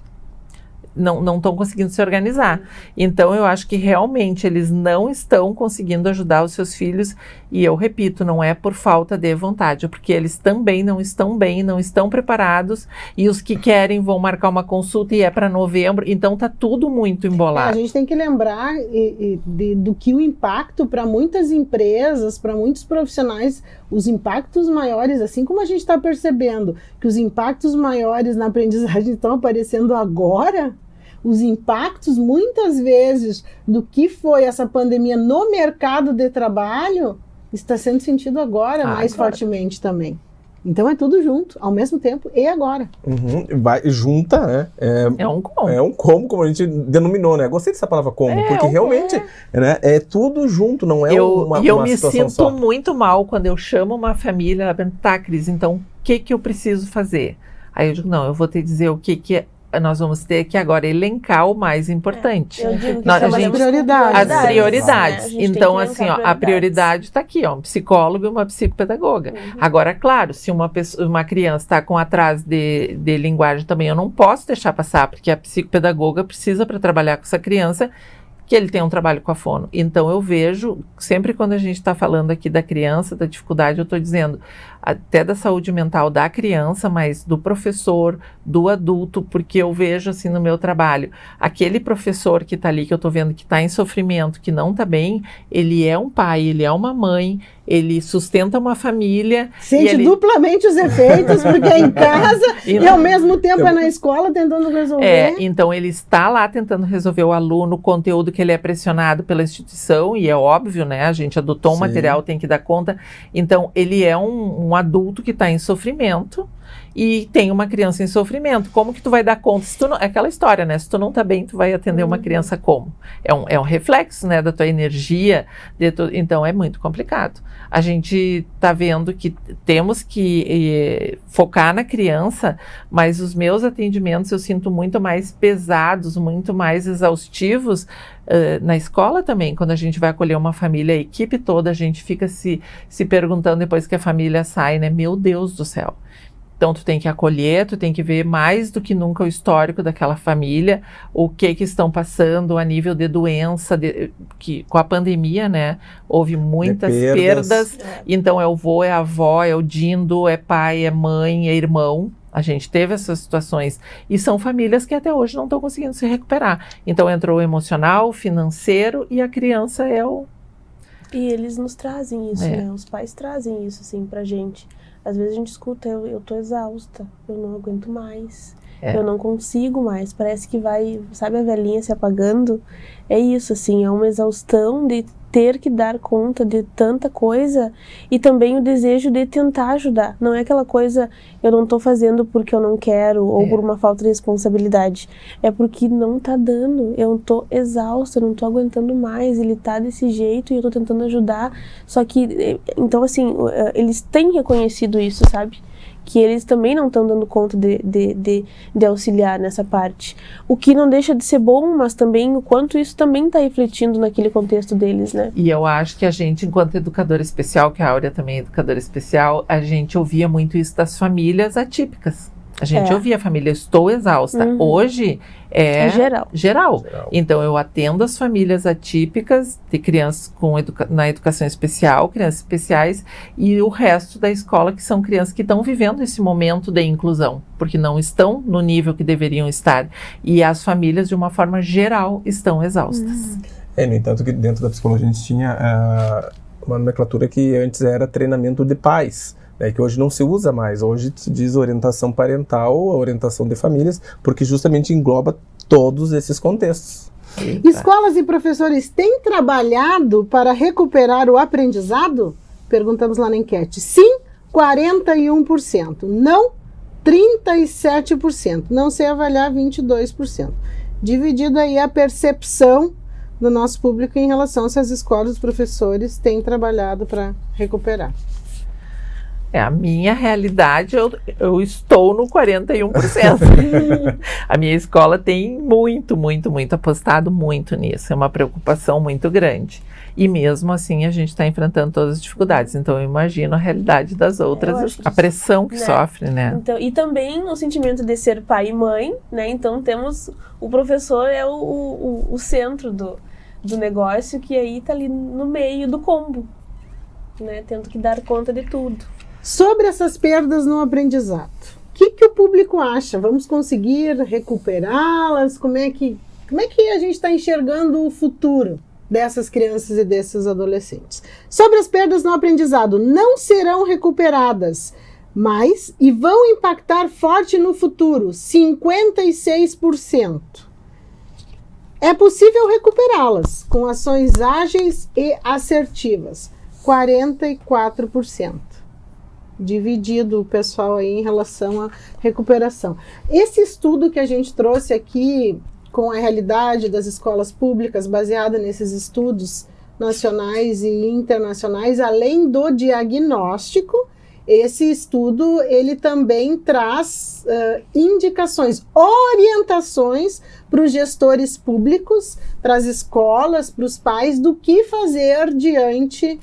não estão conseguindo se organizar. Então, eu acho que realmente eles não estão conseguindo ajudar os seus filhos, e eu repito, não é por falta de vontade, é porque eles também não estão bem, não estão preparados, e os que querem vão marcar uma consulta e é para novembro, então tá tudo muito embolado. A gente tem que lembrar do que o impacto para muitas empresas, para muitos profissionais, os impactos maiores, assim como a gente está percebendo que os impactos maiores na aprendizagem estão aparecendo agora, os impactos muitas vezes do que foi essa pandemia no mercado de trabalho está sendo sentido agora mais fortemente também. Então é tudo junto, ao mesmo tempo e agora. Junta, né? É um combo. É um combo, como a gente denominou, né? Gostei dessa palavra combo, porque realmente né, é tudo junto, não é uma situação só. E eu me sinto muito mal quando eu chamo uma família, ela pergunta, tá, Cris, então o que eu preciso fazer? Aí eu digo, não, eu vou te dizer o que nós vamos ter que agora elencar o mais importante. Eu digo que as prioridades. Né? Então, assim, a prioridade está aqui, ó, um psicólogo e uma psicopedagoga. Agora, claro, se uma criança está com atraso de linguagem também, eu não posso deixar passar, porque a psicopedagoga precisa, para trabalhar com essa criança, que ele tenha um trabalho com a fono. Então, eu vejo, sempre quando a gente está falando aqui da criança, da dificuldade, eu estou dizendo até da saúde mental da criança, mas do professor, do adulto, porque eu vejo assim no meu trabalho, aquele professor que está ali, que eu estou vendo que está em sofrimento, que não está bem, ele é um pai, ele é uma mãe, ele sustenta uma família. Sente duplamente os efeitos, porque é em casa e ao mesmo tempo é na escola tentando resolver. Então ele está lá tentando resolver o aluno, o conteúdo que ele é pressionado pela instituição, e é óbvio, né? A gente adotou um material, tem que dar conta. Então ele é um adulto que está em sofrimento e tem uma criança em sofrimento. Como que tu vai dar conta? Se tu não, é aquela história, né? Se tu não tá bem, tu vai atender uma criança como? É um reflexo, né, da tua energia. Então é muito complicado. A gente tá vendo que temos que focar na criança, mas os meus atendimentos eu sinto muito mais pesados, muito mais exaustivos na escola também. Quando a gente vai acolher uma família, a equipe toda, a gente fica se perguntando depois que a família sai, né? Meu Deus do céu. Então, tu tem que acolher, tu tem que ver mais do que nunca o histórico daquela família, o que estão passando a nível de doença, que com a pandemia, né, houve muitas perdas. Então, é o vô, é a avó, é o dindo, é pai, é mãe, é irmão. A gente teve essas situações e são famílias que até hoje não estão conseguindo se recuperar. Então, entrou o emocional, o financeiro e a criança é o... E eles nos trazem isso, né? Os pais trazem isso, assim, pra gente. Às vezes a gente escuta, eu tô exausta, eu não aguento mais, eu não consigo mais, parece que vai, sabe a velhinha se apagando? É isso, assim, é uma exaustão de ter que dar conta de tanta coisa e também o desejo de tentar ajudar. Não é aquela coisa, eu não tô fazendo porque eu não quero ou por uma falta de responsabilidade. É porque não tá dando, eu tô exausta, eu não tô aguentando mais, ele tá desse jeito e eu tô tentando ajudar. Só que, então assim, eles têm reconhecido isso, sabe? Que eles também não estão dando conta de auxiliar nessa parte. O que não deixa de ser bom, mas também o quanto isso também está refletindo naquele contexto deles, né? E eu acho que a gente, enquanto educadora especial, que a Áurea também é educadora especial, a gente ouvia muito isso das famílias atípicas. A gente ouvia a família, estou exausta. Hoje é geral. Então, eu atendo as famílias atípicas de crianças na educação especial, crianças especiais, e o resto da escola, que são crianças que estão vivendo esse momento de inclusão, porque não estão no nível que deveriam estar. E as famílias, de uma forma geral, estão exaustas. No entanto, que dentro da psicologia a gente tinha uma nomenclatura que antes era treinamento de pais, que hoje não se usa mais. Hoje se diz orientação parental, orientação de famílias, porque justamente engloba todos esses contextos. Escolas e professores têm trabalhado para recuperar o aprendizado? Perguntamos lá na enquete. Sim, 41%. Não, 37%. Não sei avaliar, 22%. Dividido aí a percepção do nosso público em relação a se as escolas e os professores têm trabalhado para recuperar. A minha realidade, eu estou no 41%. A minha escola tem muito apostado muito nisso. É uma preocupação muito grande. E mesmo assim a gente está enfrentando todas as dificuldades. Então eu imagino a realidade das outras, a pressão que sofre, né? Então, e também o sentimento de ser pai e mãe, né? Então temos o professor é o centro do negócio, que aí está ali no meio do combo, né? Tendo que dar conta de tudo. Sobre essas perdas no aprendizado, o que o público acha? Vamos conseguir recuperá-las? Como é que a gente está enxergando o futuro dessas crianças e desses adolescentes? Sobre as perdas no aprendizado, não serão recuperadas, mas e vão impactar forte no futuro, 56%. É possível recuperá-las com ações ágeis e assertivas, 44%. Dividido o pessoal aí em relação à recuperação. Esse estudo que a gente trouxe aqui com a realidade das escolas públicas, baseada nesses estudos nacionais e internacionais, além do diagnóstico, esse estudo ele também traz indicações, orientações para os gestores públicos, para as escolas, para os pais, do que fazer diante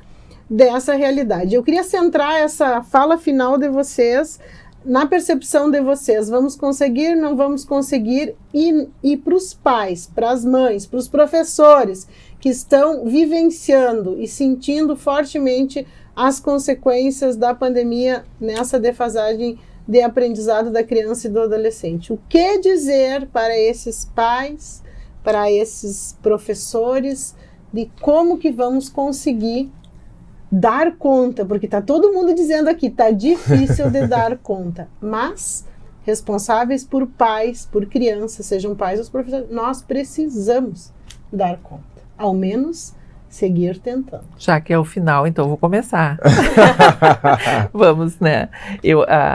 dessa realidade. Eu queria centrar essa fala final de vocês na percepção de vocês. Vamos conseguir, não vamos conseguir? E para os pais, para as mães, para os professores que estão vivenciando e sentindo fortemente as consequências da pandemia nessa defasagem de aprendizado da criança e do adolescente. O que dizer para esses pais, para esses professores, de como que vamos conseguir dar conta, porque está todo mundo dizendo aqui, está difícil de dar conta, mas responsáveis por pais, por crianças, sejam pais ou os professores, nós precisamos dar conta, ao menos seguir tentando. Já que é o final, então eu vou começar. Vamos, né?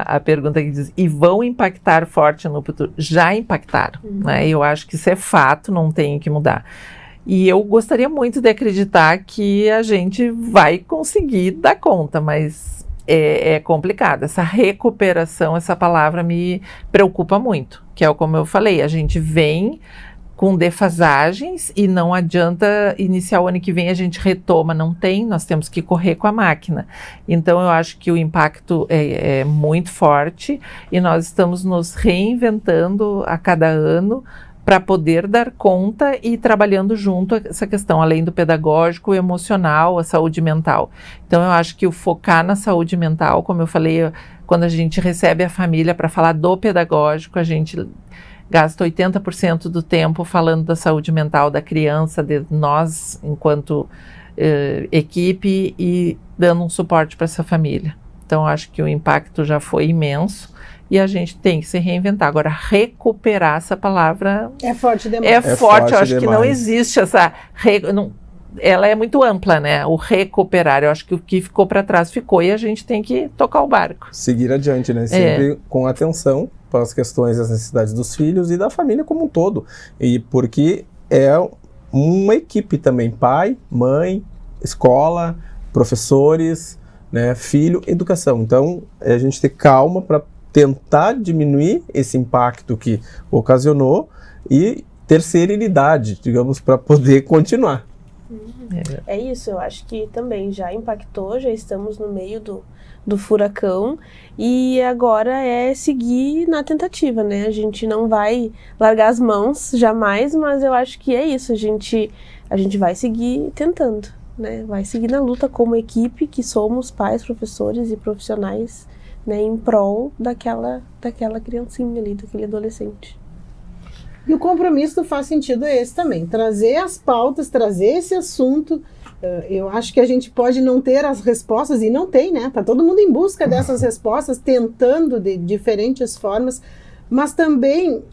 A pergunta que diz, e vão impactar forte no futuro? Já impactaram, né? Eu acho que isso é fato, não tem que mudar. E eu gostaria muito de acreditar que a gente vai conseguir dar conta, mas é complicado. Essa recuperação, essa palavra me preocupa muito, que é como eu falei, a gente vem com defasagens e não adianta iniciar o ano que vem a gente retoma, não tem, nós temos que correr com a máquina. Então eu acho que o impacto é muito forte e nós estamos nos reinventando a cada ano para poder dar conta e trabalhando junto essa questão, além do pedagógico, o emocional, a saúde mental. Então eu acho que o focar na saúde mental, como eu falei, quando a gente recebe a família para falar do pedagógico, a gente gasta 80% do tempo falando da saúde mental da criança, de nós enquanto equipe, e dando um suporte para essa família. Então eu acho que o impacto já foi imenso. E a gente tem que se reinventar. Agora, recuperar essa palavra... É forte demais. É forte, eu acho que não existe essa... ela é muito ampla, né? O recuperar. Eu acho que o que ficou para trás ficou e a gente tem que tocar o barco. Seguir adiante, né? Sempre com atenção para as questões e as necessidades dos filhos e da família como um todo. E porque é uma equipe também. Pai, mãe, escola, professores, né? Filho, educação. Então, a gente ter calma para tentar diminuir esse impacto que ocasionou e ter serenidade, digamos, para poder continuar. É isso, eu acho que também já impactou, já estamos no meio do furacão e agora é seguir na tentativa, né? A gente não vai largar as mãos jamais, mas eu acho que é isso, a gente vai seguir tentando, né? Vai seguir na luta como equipe que somos, pais, professores e profissionais, né, em prol daquela criancinha ali, daquele adolescente. E o compromisso do Faz Sentido é esse também, trazer as pautas, trazer esse assunto. Eu acho que a gente pode não ter as respostas, e não tem, né? Tá todo mundo em busca dessas respostas, tentando de diferentes formas, mas também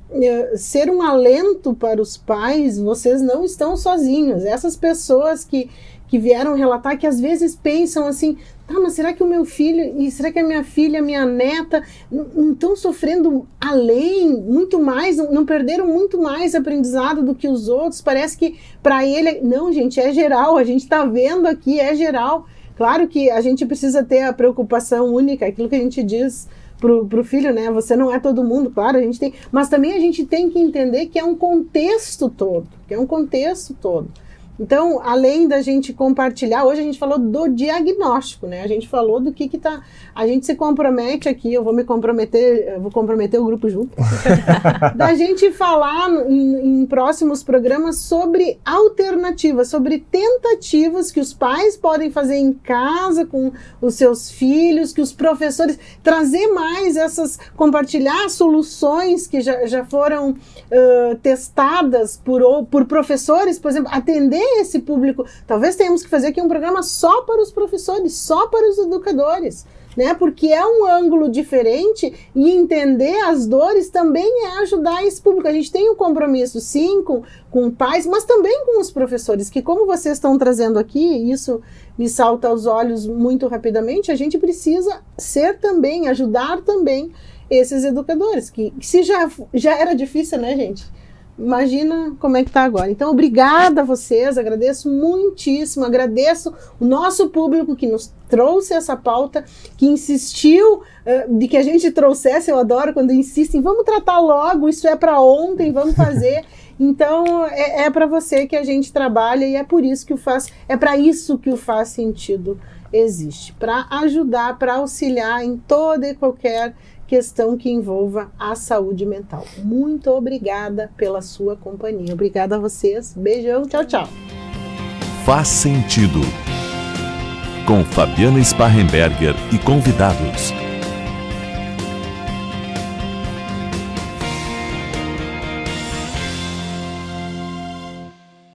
ser um alento para os pais, vocês não estão sozinhos. Essas pessoas que vieram relatar, que às vezes pensam assim, tá, mas será que o meu filho, e será que a minha filha, a minha neta, não estão sofrendo além, muito mais, não perderam muito mais aprendizado do que os outros? Parece que para ele, não, gente, é geral, a gente está vendo aqui, é geral. Claro que a gente precisa ter a preocupação única, aquilo que a gente diz pro filho, né? Você não é todo mundo, claro, a gente tem, mas também a gente tem que entender que é um contexto todo, Então, além da gente compartilhar, hoje a gente falou do diagnóstico, né? A gente falou do que tá... A gente se compromete aqui, eu vou comprometer o grupo junto, da gente falar em próximos programas sobre alternativas, sobre tentativas que os pais podem fazer em casa com os seus filhos, que os professores... Trazer mais compartilhar soluções que já foram testadas por professores, por exemplo, atender esse público. Talvez tenhamos que fazer aqui um programa só para os professores, só para os educadores, né? Porque é um ângulo diferente e entender as dores também é ajudar esse público. A gente tem um compromisso, sim, com pais, mas também com os professores, que como vocês estão trazendo aqui, isso me salta aos olhos muito rapidamente, a gente precisa ajudar também esses educadores, que se já era difícil, né, gente? Imagina como é que está agora. Então, obrigada a vocês, agradeço muitíssimo, agradeço o nosso público que nos trouxe essa pauta, que insistiu de que a gente trouxesse. Eu adoro quando insistem, vamos tratar logo, isso é para ontem, vamos fazer. Então, é para você que a gente trabalha e é por isso que é para isso que o Faz Sentido existe, para ajudar, para auxiliar em toda e qualquer questão que envolva a saúde mental. Muito obrigada pela sua companhia. Obrigada a vocês. Beijão, tchau, tchau. Faz Sentido, com Fabiana Sparrenberger e convidados.